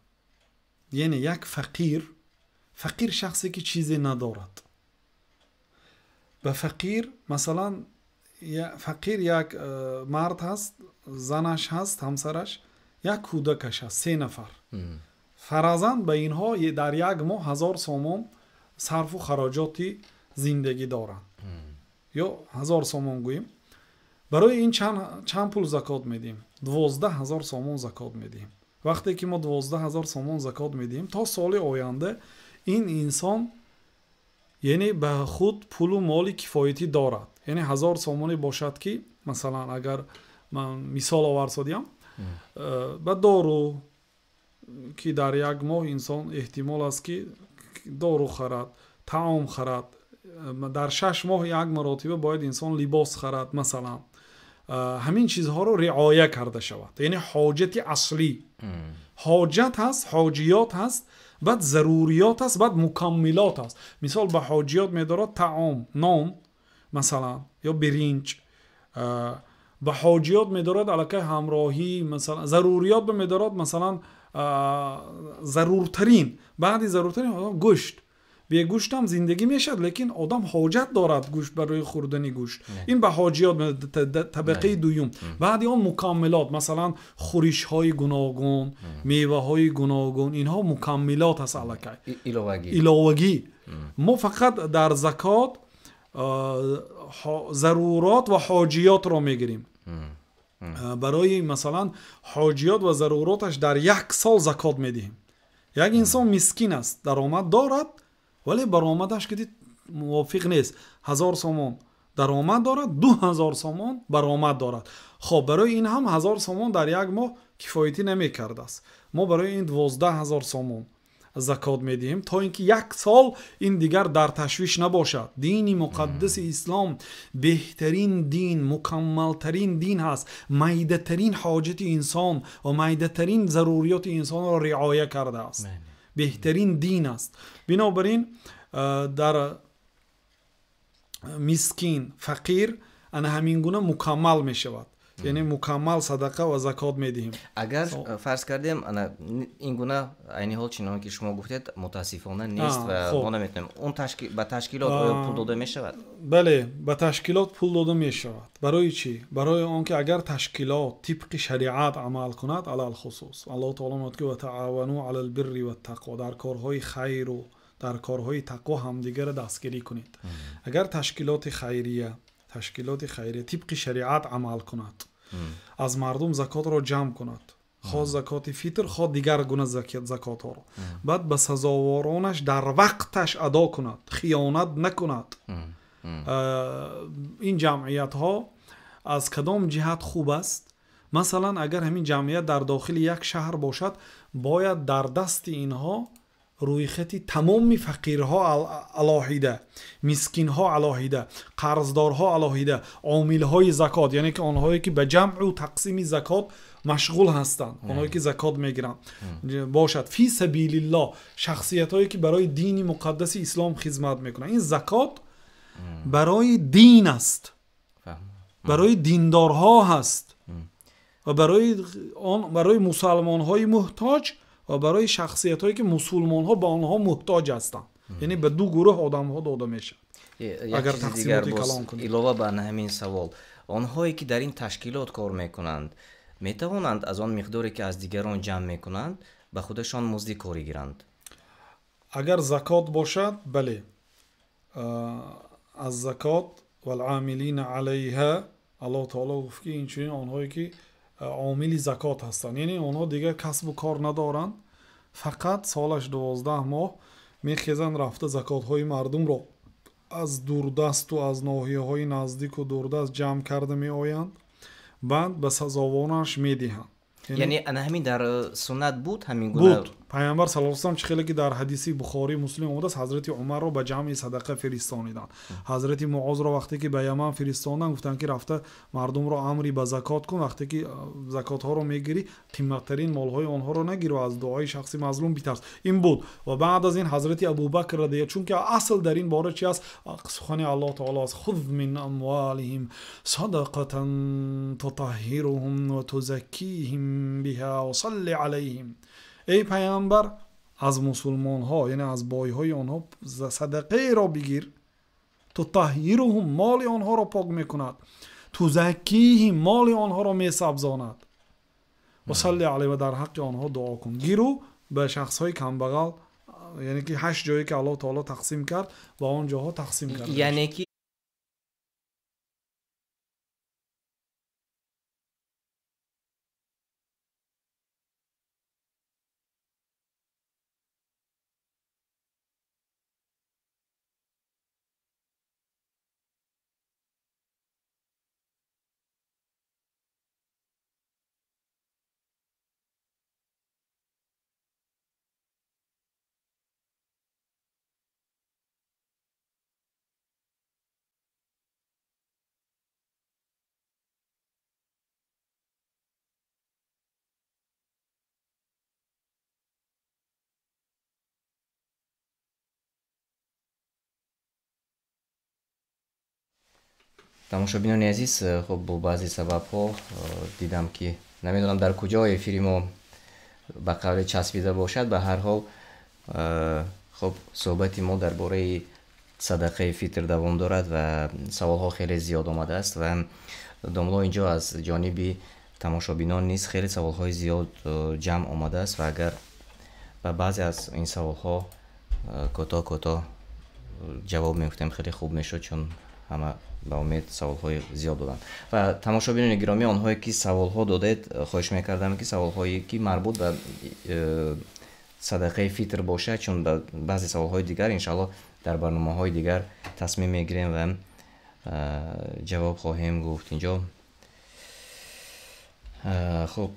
یعنی یک فقیر شخصی که چیزی ندارد. به فقیر مثلا فقیر یک مرد هست، زنش هست، همسرش، یک کودکش هست، 3 نفر. فرضاً به اینها در یک ماه 1000 سومان صرف و خراجاتی زندگی دارند. یا 1000 سومان گوییم. برای این چند پول زکات میدیم؟ 12000 سومان زکات میدیم. وقتی که ما 12000 سومان زکات میدیم، تا سال آینده این انسان یعنی به خود پول و مالی کفایتی دارد. یعنی 1000 سومانی باشد که مثلا اگر من مثال آورد سادیم، به دارو که در یک ماه انسان احتمال است که دارو خرد، طعام خرد، дар 6 моҳ як маротиба бояд инсон либос харад, масалан ҳамин чизҳоро риоя карда шавад. яъне ҳоҷати аслӣ, ҳоҷат ҳаст, ҳоҷиёт ҳаст, баъд заруриёт ҳаст, баъд мукаммилот ҳаст. мисол ба ҳоҷиёт медорад таом, нон масалан ё биринҷ. ба ҳоҷиёт медорад аллакай ҳамроҳӣ, масалан заруриёт медорад масалан заруртарин, баъди заруртарин гӯшт. бе гӯшт ҳам зиндагӣ мешавад, лекин одам ҳоҷат дорад гӯшт барои хӯрдани гӯшт. ин ба ҳоҷиёт табақаи дуюм. баъди он мукаммилот, масалан хӯришҳои гуногун, меваҳои гуногун, инҳо мукаммилот аст аллакай, иловагӣ. мо фақат дар закот зарурот ва ҳоҷиётро мегирем. барои масалан ҳоҷиёт ва заруроташ дар 1 сол закот медиҳем. як инсон мискин аст, даромад дорад, вале баромадаш ки мувофиқ нест. 1000 сомон даромад дорад, 2000 сомон баромад дорад. хоб барои ин ҳам 1000 сомон дар як моҳ кифоятӣ намекардааст. мо барои ин 12000 сомон закот медиҳем, то ин ки 1 сол ин дигар дар ташвиш набошад. дини муқаддаси ислом беҳтарин дин, мукаммалтарин дин ҳаст. майдатарин ҳоҷати инсон ва майдатарин заруриёти инсонро риоя кардааст. беҳтарин дин аст. бинобар ин дар мискин, фақир ана ҳамин гуна мукаммал мешавад. яъне мукаммал садақа ва закот медиҳем. агар фарз кардем ин гуна айни ҳол чинон ки шумо гуфтед мутаассифона нест ва мо наметавонем он ба ташкилот оё пул дода мешавад? бале, ба ташкилот пул дода мешавад. барои чӣ? барои он ки агар ташкилот тибқи шариат амал кунад, алал хусус аллоҳ таоло мегӯяд ки ва таавану алал бирри ва тақво, дар корҳои хайру дар корҳои тақво ҳамдигарро дастгирӣ кунед. агар ташкилоти хайрия тибқи шариат амал кунад, аз мардум закотро ҷамъ кунад, хос закоти фитр, хос дигар гуна закотҳоро, баъд ба сазоворонаш дар вақташ адо кунад, хиёнат накунад. ин ҷамъиятҳо аз кадом ҷиҳат хуб аст? масалан агар ҳамин ҷамъият дар дохили як шаҳр бошад, бояд дар дасти инҳо рӯйхати тамоми фақирҳо алоҳида, мискинҳо алоҳида, қарздорҳо алоҳида, омилҳои закот, яъне ки онҳое ки ба ҷамъу тақсими закот машғул ҳастанд, онҳое ки закот мегиранд бошад. фи сабилиллоҳ, шахсиятҳое ки барои дини муқаддаси ислом хизмат мекунанд. ин закот барои дин аст, барои диндорҳо ҳаст ва барои мусалмонҳои муҳтоҷ ва барои шахсиятҳое ки мусулмонҳо ба онҳо муҳтоҷ ҳастанд. яъне ба ду гурӯҳ одамҳо дода мешавад. агар тақсимоти калон кунем, илова ба ҳамин савол, онҳое ки дар ин ташкилот кор мекунанд метавонанд аз он миқдоре ки аз дигарон ҷамъ мекунанд ба худашон музди корӣ гиранд? агар закот бошад, бале, аз закот валъамилина алайҳа, аллоҳ таоло гуфт ки инчунин онҳое ки عامل زکات هستند. یعنی آنها دیگه کسب و کار ندارند، فقط سالش 12 ماه میخیزند رفته زکات های مردم را از دوردست و از ناحیه های نزدیک و دوردست جمع کرده می آیند، بعد به سزاوارش میدهند. یعنی همین در سنت بود همین گونه بود. پیامبر صلی الله علیه و آله که در حدیث بخاری مسلم اومده است، حضرت عمر رو به جمع صدقه فرستانیدند. حضرت معاذ رو وقتی که به یمن فرستاندن گفتن که رفته مردم رو امری به زکات کن، وقتی که زکات ها رو میگیری قیمت ترین مال های آنها رو نگیر و از دعای شخصی مظلوم بترس. این بود. و بعد از این حضرت ابوبکر رضی الله، چون که اصل در این باره چی است؟ سخن الله تعالی است: خذ من اموالهم صدقه تطهرهم و تزکیهم بها و صل علیهم. ای پیامبر، از مسلمان ها یعنی از بای های آنها صدقه را بگیر، تو تطهیرهم مال آنها را پاک میکند، تو زکیهم مال آنها را میسبزاند، و صلی علیه و در حق آنها دعا کن. گیرو به شخص های کمبغل، یعنی که 8 جایی که الله تعالی تقسیم کرد و آن جاها تقسیم کرد. یعنی که тамошобинони азиз, хуб бо баъзе сабабҳо дидам ки намедонам дар куҷо эфири мо ба қавле часпида бошад. ба ҳар ҳол хуб суҳбати мо дар бораи садақаи фитр давом дорад ва саволҳо хеле зиёд омадааст ва домло инҷо аз ҷониби тамошобинон низ хеле саволҳои зиёд ҷамъ омадааст ва агар ба баъзе аз ин саволҳо кӯтоҳ ҷавоб мегуфтем хеле хуб мешуд, чун ҳама ба умед саволҳои зиёд доданд. ва тамошобинони гиромӣ, онҳое ки саволҳо додед, хоҳиш мекардам ки саволҳое ки марбут ба садақаи фитр бошад, чун ба баъзе саволҳои дигар иншааллоҳ дар барномаҳои дигар тасмим мегирем ва ҷавоб хоҳем гуфт. инҷо хуб,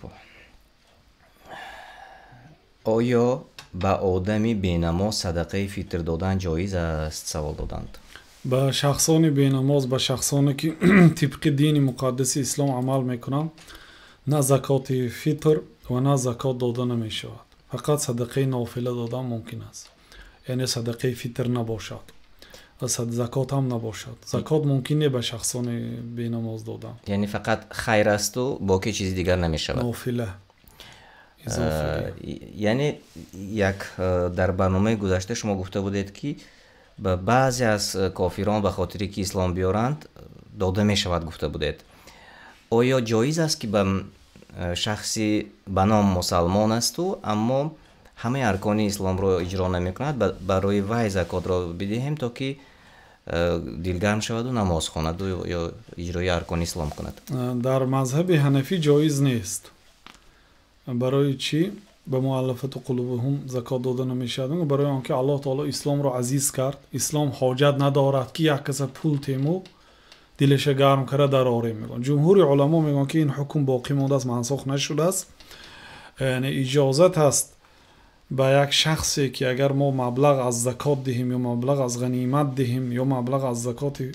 оё ба одами бенамоз садақаи фитр додан ҷоиз аст? савол доданд. ба шахсони бенамоз, ба шахсоне ки тибқи дини муқаддаси ислом амал мекунанд, на закоти фитр ва на закот дода намешавад. фақат садақаи нофила додан мумкин аст. яъне садақаи фитр набошад ва закот ҳам набошад. закот мумкин не ба шахсони бенамоз додан. яъне фақат хайр асту боки чизи дигар намешавад. нофила. яъне як дар барномаи гузашта шумо гуфта будед ки ба баъзе аз кофирон ба хотире ки ислом биёранд дода мешавад гуфта будед. оё ҷоиз аст ки ба шахси ба ном мусалмон асту аммо ҳамаи аркони исломро иҷро намекунад, барои вай закотро бидиҳем то ки дилгарм шаваду намоз хонаду ё иҷрои аркони ислом кунад? дар мазҳаби ҳанафӣ ҷоиз нест. барои чӣ? ба муаллафату қулубуҳум закот дода намешавад. барои он ки аллоҳ таоло исломро азиз кард. ислом ҳоҷат надорад ки як каса пул тему дилеша гарм кара дарорем мегӯянд. ҷумҳури уламо мегӯянд ки ин ҳукм боқӣ мондааст, мансух нашудааст. яъне иҷозат аст ба як шахсе ки агар мо маблағ аз закот диҳем ё маблағ аз ғанимат диҳем ё маблағ аз закоти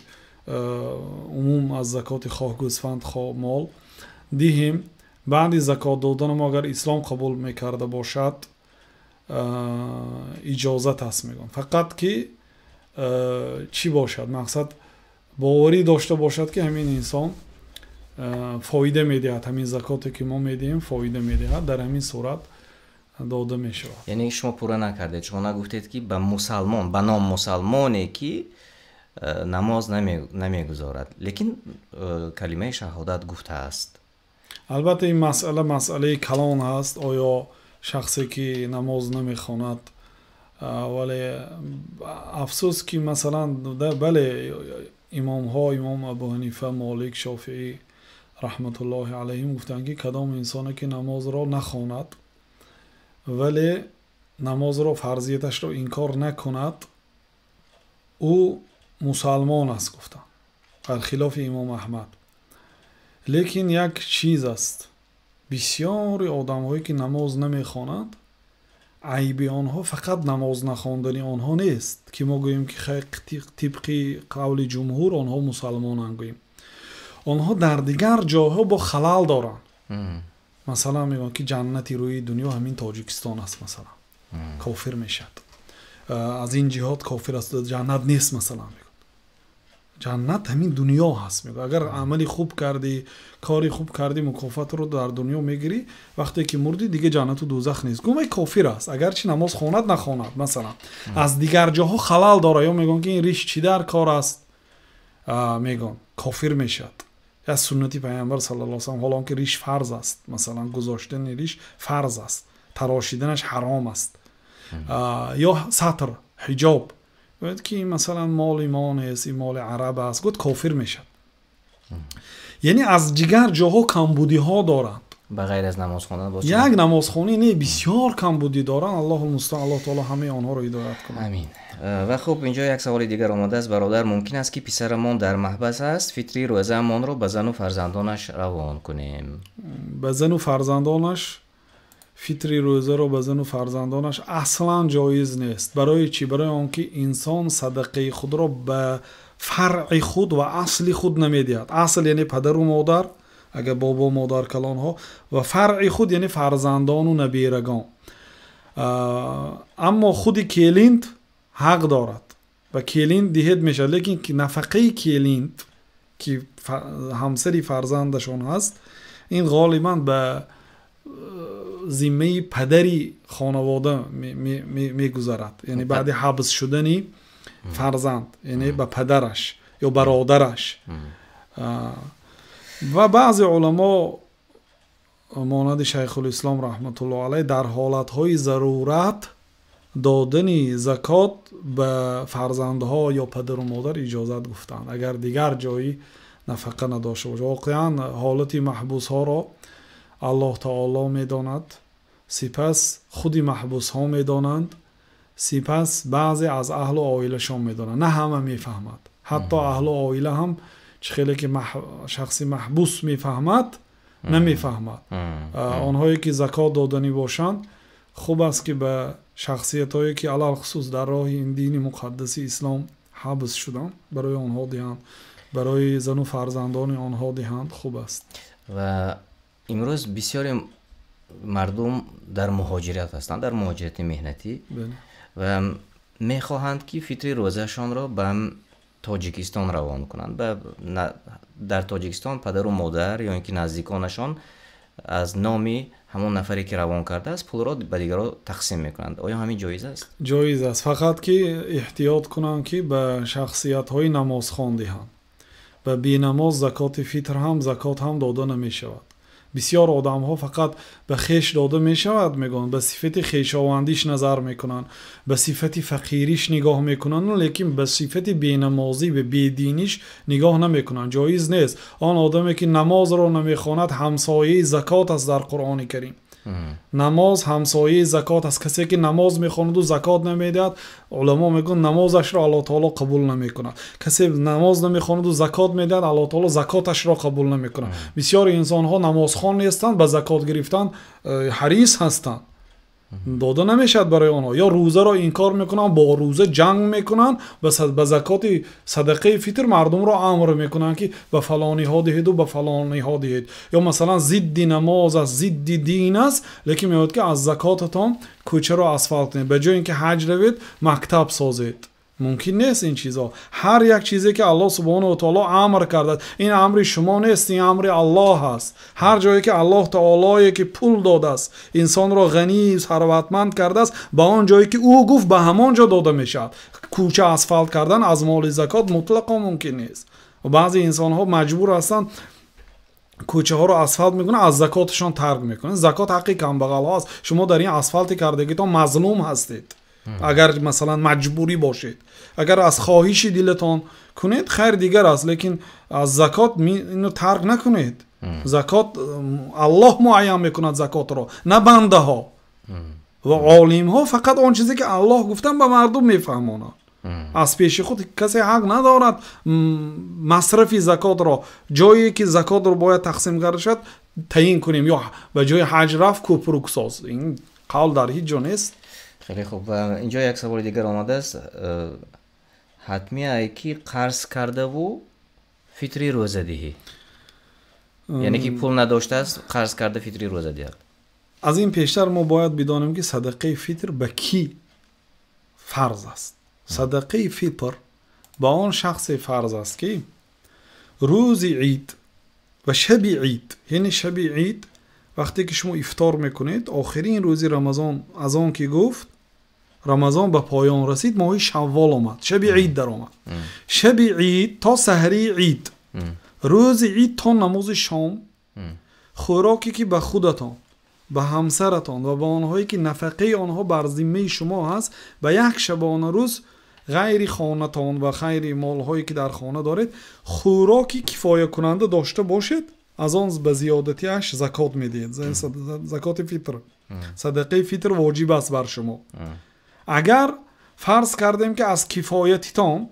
умум аз закоти хоҳ гӯсфанд хоҳ мол диҳем, баъди закот додан мо агар ислом қабул мекарда бошад иҷозат аст мегӯям. фақат ки чӣ бошад? мақсад боварӣ дошта бошад ки ҳамин инсон фоида медиҳад, ҳамин закоте ки мо медиҳем фоида медиҳад, дар ҳамин сурат дода мешавад. яъне шумо пурра накардед, шумо нагуфтед ки ба мусалмон, ба ном мусалмоне ки намоз намегузорад, лекин калимаи шаҳодат гуфтааст. албатта ин масъалаи калон ҳаст. оё шахсе ки намоз намехонад, вале афсӯс ки масалан бале имомҳо, имом абу ҳанифа, молик, шофиӣ раҳматуллоҳи алайҳим гуфтанд ки кадом инсоне ки намозро нахонад вале намозро фарзияташро инкор накунад, ӯ мусалмон аст гуфтанд, бархилофи имом аҳмад. лекин як чиз аст, бисёри одамҳое ки намоз намехонанд, айби онҳо фақат намоз нахондани онҳо нест ки мо гӯем ки тибқи қавли ҷумҳур онҳо мусалмонанд гӯем. онҳо дар дигар ҷойҳо бо халал доранд. масалан мегӯянд ки ҷаннати рӯи дунё ҳамин тоҷикистон аст, масалан кофир мешад. аз ин ҷиҳот кофир аст, ҷаннат нест. масалан мегӯянд ҷаннат ҳамин дунё ҳаст. мегӯянд агар амали хуб кардӣ, кори хуб кардӣ, мукофотро дар дунё мегирӣ, вақте ки мурдӣ дига ҷаннату дӯзах нест. гӯмай кофир аст, агарчи намоз хонад нахонад. масалан аз дигар ҷоҳо халал дора, ё мегӯянд ки ин риш чӣ дар кор аст, мегӯянд кофир мешад. аз суннати пайғамбар саллаллоҳу алайҳи ва саллам, ҳолон ки риш фарз аст, масалан гузоштани риш фарз аст, тарошиданаш ҳаром аст. ё сатр, ҳиҷоб, гӯяд ки масалан моли мо нест, ин моли араб аст, гӯяд кофир мешад. яъне аз дигар ҷоҳо камбудиҳо доранд. ба ғайр аз намоз хондан бошад. як намозхонӣ не, бисёр камбудӣ доранд. аллоҳу мустаъан, аллоҳ таоло ҳамаи онҳоро ҳидоят кунад. амин. ва хуб, инҷо як саволи дигар омадааст. бародар, мумкин аст ки писарамон дар маҳбас аст, фитри рӯзаамонро ба зану фарзандонаш равон кунем? ба зану фарзандонаш фитри рӯзаро ба зану фарзандонаш аслан ҷоиз нест. барои чӣ? барои он ки инсон садақаи худро ба фаръи худ ва асли худ намедиҳад. асл яъне падару модар, агар бобо модар калонҳо, ва фаръи худ яъне фарзандону набирагон. аммо худи келинд ҳақ дорад, ба келинд диҳед мешавад, лекин нафақаи келинд که همسری فرزندشان هست، این غالبا به ذمه پدری خانواده میگذرد، یعنی بعد حبس شدنی فرزند، یعنی به پدرش یا برادرش. و بعضی علما مانند شیخ الاسلام رحمت الله علیه در حالتهای ضرورت دادن زکات به فرزندها یا پدر و مادر اجازت گفتند اگر دیگر جایی نفقه نداشته باشه. واقعا حالت محبوس ها را الله تعالی میداند، سپس خودی محبوس ها میدانند، سپس بعضی از اهل و عائله شان میدانند. نه همه میفهمد، حتی اهل و عائله هم چه خیلی که شخصی محبوس میفهمد نمیفهمد. آنهایی که زکات دادنی باشند خوب است که به شخصیت هایی که علال خصوص در راه این دین مقدس اسلام حبس شدن برای آنها دهند، برای زن و فرزندان آنها دهند، خوب است. و امروز بسیاری مردم در مهاجرت هستند، در مهاجرت مهنتی و میخواهند که فطر روزهشان را به تاجیکستان روان کنند. در تاجیکستان پدر و مادر یا اینکه نزدیکانشان از نام همون نفری که روان کرده است پول را به دیگران تقسیم میکنند. آیا همین جایز است؟ جایز است، فقط که احتیاط کنند که به شخصیت های نماز خوانده هم و بی نماز زکات فطر هم زکات هم داده نمی شود. بسیار آدم ها فقط به خیش داده می شود میگن، به صفت خیشاوندیش نظر میکنن، به صفت فقیریش نگاه میکنن، لیکن به صفت بینمازی و بیدینیش نگاه نمیکنن. جایز نیست. آن آدمی که نماز را نمیخواند همسایه زکات است در قرآن کریم. نماز همسایه زکات است. کسی که نماز میخواند و زکات نمیدهد علما میگن نمازش را الله تعالی قبول نمیکند. کسی نماز نمیخواند و زکات میدهد الله تعالی زکاتش را قبول نمیکند. بسیار انسان ها نمازخوان نیستند، به زکات گرفتن حریص هستند، داده نمیشد برای آنها. یا روزه را انکار میکنن، با روزه جنگ میکنن، به زکات صدقه فطر مردم را امر میکنن که به فلانی ها دهید و به فلانی ها دهید. یا مثلا ضد نماز است، ضد دین است، لیکن میگوید که از زکاتتان کوچه را اسفالت کنید، به جای اینکه حج روید مکتب سازید. ممکن نیست این چیزا. هر یک چیزی که الله سبحانه و تعالی امر کرده، این امر شما نیست، این امر الله است. هر جایی که الله تعالی که پول داده است، انسان را غنی ثروتمند کرده است، به آن جایی که او گفت به همان جا داده میشد. کوچه اسفالت کردن از مال زکات مطلقا ممکن نیست. و بعضی انسان ها مجبور هستند کوچه ها رو اسفالت میکنن، از زکاتشان ترک میکنن. زکات حقی کمبغل هاست. شما در این اسفالت کردگیتان مظلوم هستید. اگر مثلا مجبوری باشید، اگر از خواهش دلتان کنید خیر دیگر است، لیکن از زکات اینو ترک نکنید. زکات الله معین میکند زکات را، نه بنده ها. و عالم ها فقط آن چیزی که الله گفتن به مردم میفهمونند. از پیش خود کسی حق ندارد مصرف زکات را جایی که زکات رو باید تقسیم گردشد تعیین کنیم، یا به جای حج رفت کوپروک ساز. این قول در هیچ جا نیست. خیلی خوب. و اینجا یک سوال دیگر آمده است. حتمی که قرض کرده و فطری روزه دهی، یعنی که پول نداشته است قرض کرده فطری روزه دهد. از این پیشتر ما باید بدانیم که صدقه فطر به کی فرض است. صدقه فطر با آن شخص فرض است که روز عید و شب عید، یعنی شب عید وقتی که شما افطار میکنید، آخرین روزی رمضان از آن که گفت رمضان به پایان رسید، ماه شوال آمد، شب عید در آمد. شب عید تا سحری عید، روز عید تا نماز شام، خوراکی که به خودتان، به همسرتان و به آنهایی که نفقه آنها بر ذمه شما هست، به یک شبانه روز غیر خانتان و خیر مالهایی که در خانه دارید خوراکی کفایه کننده داشته باشید، از آن به زیادتیش زکات میدید. زکات فطر، صدقه فطر واجب است بر شما. اگر فرض کردیم که از کفایتیتان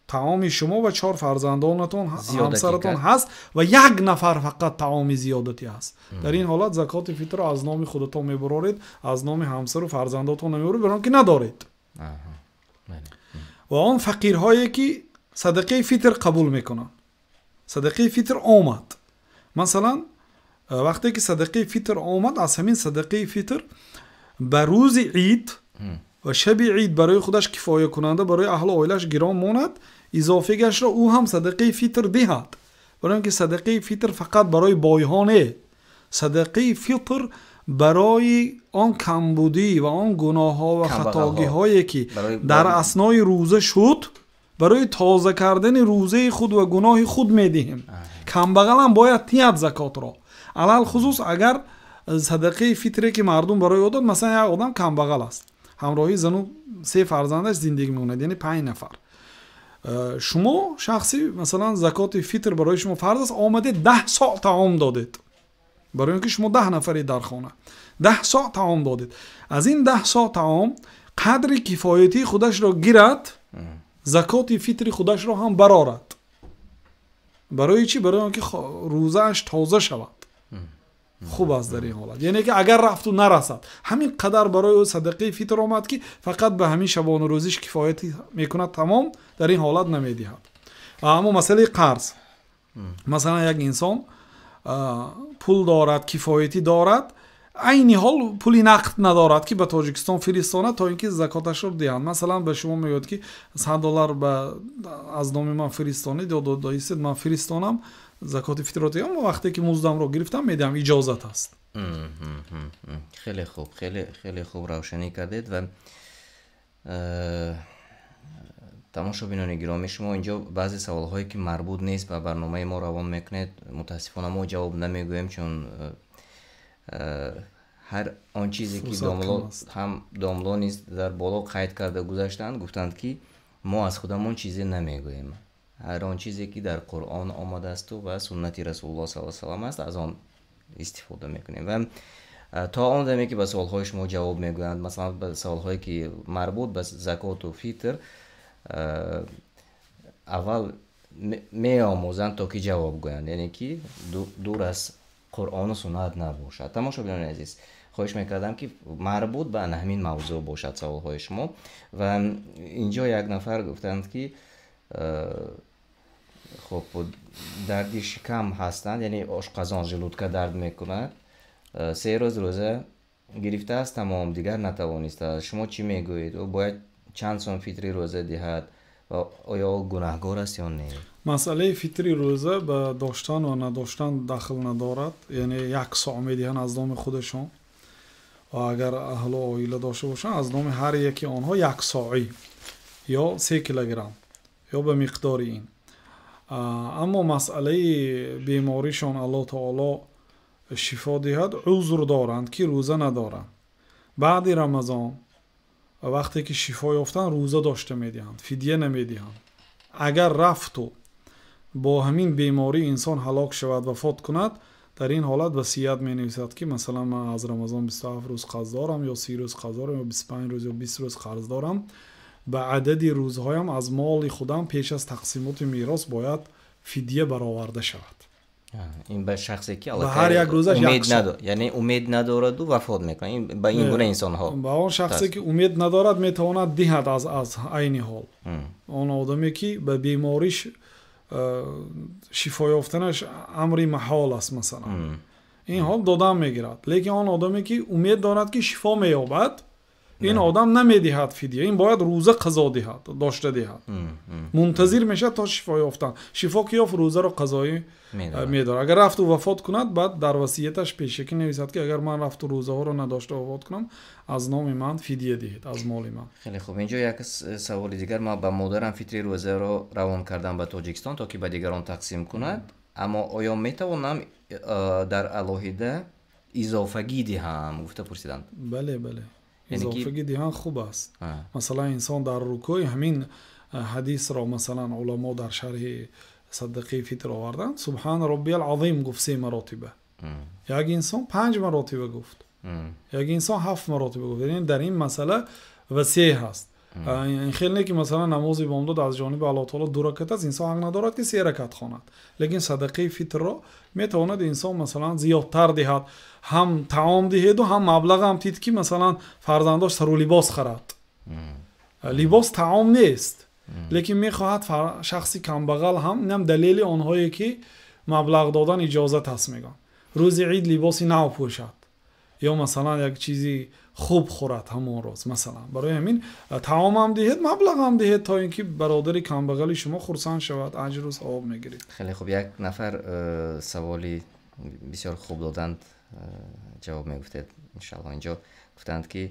طعام شما و 4 فرزندانتان همسرتان هست و 1 نفر فقط طعام زیادتی هست، در این حالت زکات فطر از نام خودتان میبرید، از نام همسر و فرزندانتان نمیبرید، برای که ندارید. و آن فقیرهایی که صدقه فطر قبول میکنن، صدقه فطر آمد، مثلا وقتی که صدقه فطر آمد، از همین صدقه فطر به روز عید و شب عید برای خودش کفایه کننده برای اهل و عائلش گران ماند، اضافه گشت را او هم صدقه فطر دهد. برای اینکه صدقه فطر فقط برای بایهانه، صدقه فطر برای آن کمبودی و آن گناه ها و خطاگی هایی که در اثنای روزه شد، برای تازه کردن روزه خود و گناه خود میدهیم. کمبغل هم باید تیاد زکات را، علال خصوص اگر صدقه فطری که مردم برای او داد، مثلا یک آدم کمبغل است، همراهی زن و 3 فرزندش زندگی می‌کند، یعنی 5 نفر. شما شخصی مثلا زکات فطر برای شما فرض است، آمده 10 ساعت طعام دادید، برای اینکه شما 10 نفری در خانه 10 ساعت طعام دادید. از این 10 ساعت طعام قدر کفایتی خودش را گیرد، زکات فطر خودش را هم برآورد. برای چی؟ برای اینکه روزش تازه شود. خوب است در این حالت، یعنی که اگر رفت و نرسد، همین قدر برای او صدقه فطر آمد که فقط به همین شبان و روزیش کفایتی میکند، تمام در این حالت نمیدهد. اما مسئله قرض، مثلا یک انسان پول دارد، کفایتی دارد، عین حال پولی نقد ندارد که به تاجیکستان فرستاند تا اینکه زکاتش رو دهند. مثلا به شما میگوید که $100 از نام من فرستانید یا دایستید، من فرستانم زکات فطر رو دهم، وقتی که مزدم رو گرفتم میدم، اجازت است. خیلی خوب، خیلی خوب روشنی کردید. و تماشابینان گرامی، شما اینجا بعضی سوال‌هایی که مربوط نیست به برنامه ما روان میکنید، متاسفانه ما جواب نمیگوییم، چون هر آن چیزی که داملو نیست در بالا قید کرده گذاشتند، گفتند که ما از خودمون چیزی نمیگوییم. هر آن چیزی که در قرآن آمده است و سنت رسول الله صلی الله علیه و سلم است، از آن استفاده میکنیم. و تا آن دمی که به سوال‌های شما جواب میگویند، مثلا به سوال‌هایی که مربوط به زکات و فطر، اول میآموزند تا که جواب گویند، یعنی که دور از قرآن و سنت نباشد. تماشابینان عزیز، خواهش میکردم که مربوط به همین موضوع باشد سوال‌های شما. و اینجا یک نفر گفتند که خب دردی شکم هستند، یعنی آشقازان ژلودکا درد میکنه، 3 روز روزه گرفته است، تمام دیگر نتوانسته. شما چی میگویید؟ او باید چند سوم فطری روزه دهد و آیا گناهگار است یا نه؟ مسئله فطری روزه به داشتن و نداشتن دخل ندارد، یعنی 1 ساع میدهند از نام خودشان، و اگر اهل و عائله داشته باشند از نام هر یکی آنها 1 ساعی یا 3 کیلوگرم یا به مقدار این. اما مسئله بیماریشان الله تعالی شفا دهد، عذر دارند که روزه ندارند. بعد رمضان وقتی که شفا یافتن روزه داشته میدهند، فدیه نمیدهند. اگر رفت و با همین بیماری انسان هلاک شود و وفات کند، در این حالت وصیت می نویسد که مثلا من از رمضان 27 روز قرض دارم یا 30 روز قرض دارم یا 25 روز یا 20 روز قرض دارم، به عدد روزهایم از مال خودم پیش از تقسیمات میراث باید فدیه برآورده شود. این به شخصی که هر یک روزش امید نداره، یعنی امید ندارد و وفات میکنه، این به این گونه انسان ها، با اون شخصی که امید ندارد میتواند دهد از عین حال. اون آدمی که به بیماریش شفا یافتنش امری محال است، مثلا این حال دادن میگیرد. لیکن اون آدمی که امید دارد که شفا مییابد، این آدم نمیدهد فدیه، این باید روزه قضا دهد، داشته دهد، منتظر میشه تا شفا یافتن. شفا که یافت روزه رو قضایی میداره. اگر رفت و وفات کند، بعد در وصیتش پیشکی نویسد که اگر من رفت و روزه ها رو نداشته وفات کنم، از نام من فدیه دهید، از مال من. خیلی خوب. اینجا یک سوال دیگر، ما با مادرم فطری روزه رو روان کردم به تاجیکستان تا که به دیگران تقسیم کند، اما آیا میتوانم در علاهده اضافگی دهم؟ گفته پرسیدند. بله اضافگی دهن خوب است. مثلا انسان در رکوع همین حدیث را مثلا علما در شرح صدقه فطر آوردن، سبحان ربی العظیم گفت 3 مراتبه، یک انسان 5 مراتبه گفت، یک انسان 7 مراتبه گفت. یعنی در این مسئله وسیع هست. این خیلی نه که مثلا نماز بامداد از جانب الله تعالی 2 رکعت است، انسان حق ندارد که 3 رکعت خواند. لیکن صدقه فطر را میتواند انسان مثلا زیادتر دهد، هم طعام دهد و هم مبلغ هم دید که مثلا فرزنداش سر و لباس خرد. لباس طعام نیست، لیکن میخواهد شخصی کمبغل هم دلیل آنهایی که مبلغ دادن اجازت هست میگن روز عید لباسی نو پوشد، یا مثلا یک چیزی خوب خورد همون روز. مثلا برای همین تعام هم دهید، مبلغ هم دهید تا اینکه برادری کمبغل شما خرسند شود، اجر و ثواب میگیرید. خیلی خوب. یک نفر سوالی بسیار خوب دادند، جواب میگفتید انشالله. اینجا گفتند که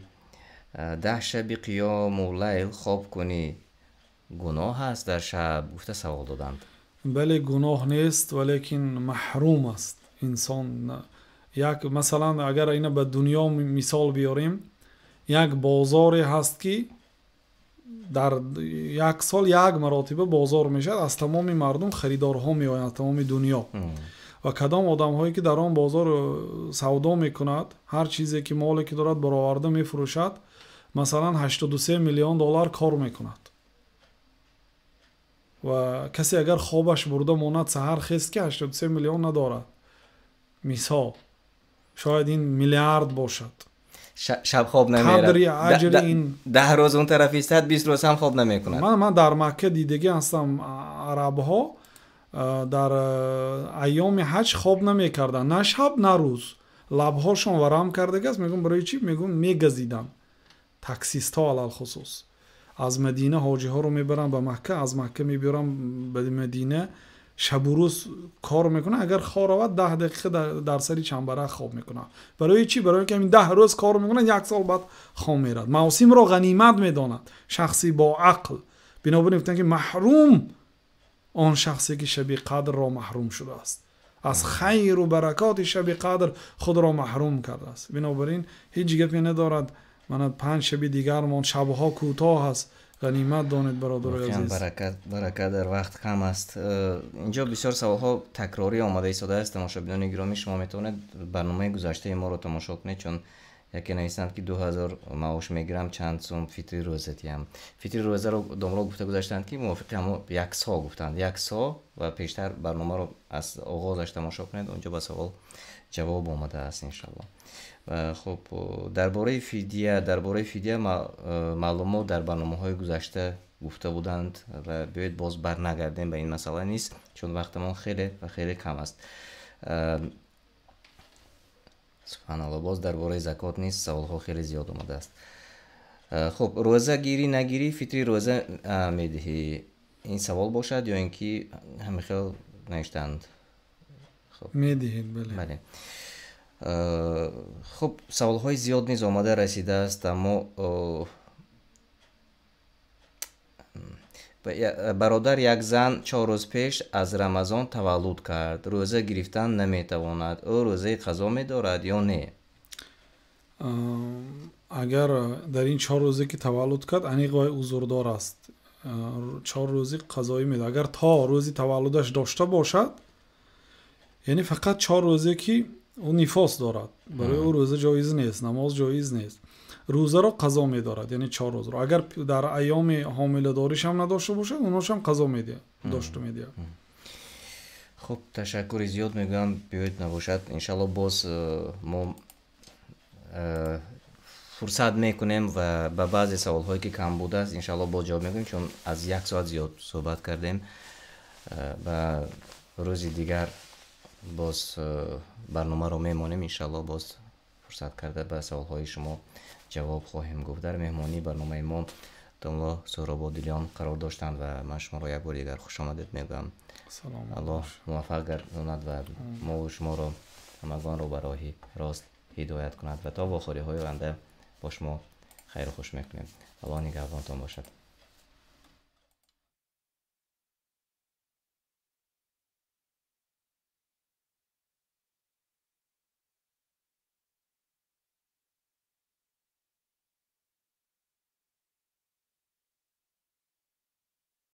10 شب قیام و لیل خواب کنی گناه هست در شب؟ گفته سوال دادند. بله گناه نیست، ولیکن محروم است انسان. یک مثلا اگر اینا به دنیا مثال بیاریم، یک بازاری هست که در یک سال یک مرتبه بازار میشد، از تمام مردم خریدارها میآیند، از تمام دنیا. و کدام آدم هایی که در آن بازار سودا میکند، هر چیزی که مالی که دارد برآورده میفروشد، مثلا 83 میلیون دلار کار میکند. و کسی اگر خوابش برده ماند سحر خیست که 83 میلیون ندارد، مثال شاید این میلیارد باشد. شب خواب نمیرد. قدری اجر این 10 روز اون طرف ایستاد، 20 روز هم خواب نمیکند. من در مکه دیدگی هستم، عرب ها در ایام حج خواب نمیکردن، نه شب نه روز. لبهاشون ورم کرده است. میگم برای چی؟ میگم میگزیدن. تاکسیست ها علل خصوص از مدینه حاجی ها رو میبرن به مکه، از مکه میبرن به مدینه، شب و روز کار میکنه. اگر خواروت 10 دقیقه در سری چنبره خواب میکنه. برای چی؟ برای اینکه این 10 روز کار میکنه، یک سال بعد خواب میرد. موسم رو غنیمت میداند شخصی با عقل. بنابراین گفتن که محروم آن شخصی که شب قدر را محروم شده است، از خیر و برکات شب قدر خود را محروم کرده است. بنابراین هیچ گپی ندارد. من 5 شب دیگر مان، شبها کوتاه است، غنیمت دانید برادر عزیز. برکت در وقت کم است. اینجا بسیار سوالها تکراری آمده ایستاده است. تماشاگران گرامی، شما میتونید برنامه گذشته ما رو تماشا کنید، چون یکی نویسند که 2000 معاش میگیرم، چند سوم فطری روزتی هم. فطری روزه رو داملا گفته گذاشتند که موافق هم 1 سال گفتند، 1 سال و پیشتر برنامه رو از آغازش تماشا کنید، اونجا با سوال جواب آمده است انشالله. و خب درباره فدیه معلومات در برنامه‌های گذشته گفته بودند و بیاید باز برنگردیم به این مسئله نیست، چون وقتمون خیلی کم است. سبحان الله، باز درباره زکات نیست، سوال‌ها خیلی زیاد اومده است. خب روزه گیری نگیری فطری روزه میدهی، این سوال باشد یا اینکه همه خیلی نوشتند؟ خب میدهید. بله. خب سوال‌های زیاد نیز آمده رسیده است، اما برادر یک زن 4 روز پیش از رمضان تولد کرد، روزه گرفتن نمیتواند، او روزه قضا می‌دارد یا نه؟ اگر در این 4 روزه که تولد کرد انیقای عذردار است، 4 روزی قضایی میده. اگر تا روزی تولدش داشته باشد، یعنی فقط 4 روزه که اون نفاس دارد، برای او روزه جایز نیست، نماز جایز نیست، روزه را قضا می دارد، یعنی 4 روز را. اگر در ایام حامله داریش هم نداشته باشه، اوناش هم قضا میده، داشته میده. خب تشکر زیاد میگم، بیاید نباشد انشالله باز ما فرصت میکنیم و به بعضی سوال هایی که کم بوده است انشالله باز جواب میکنیم، چون از 1 ساعت زیاد صحبت کردیم. و روزی دیگر باز برنامه رو میمانیم، انشالله باز فرصت کرده به سوال های شما جواب خواهیم گفت. در مهمانی برنامه ما داملا سهرابادلیان قرار داشتند و من شما را یک بار دیگر خوش آمدید میگم. الله موفق گرداند و ما و شما را همگان را به راه راست هدایت کند و تا با آخری های آینده با شما خیر و خوش میکنیم. الله نگهبانتان باشد.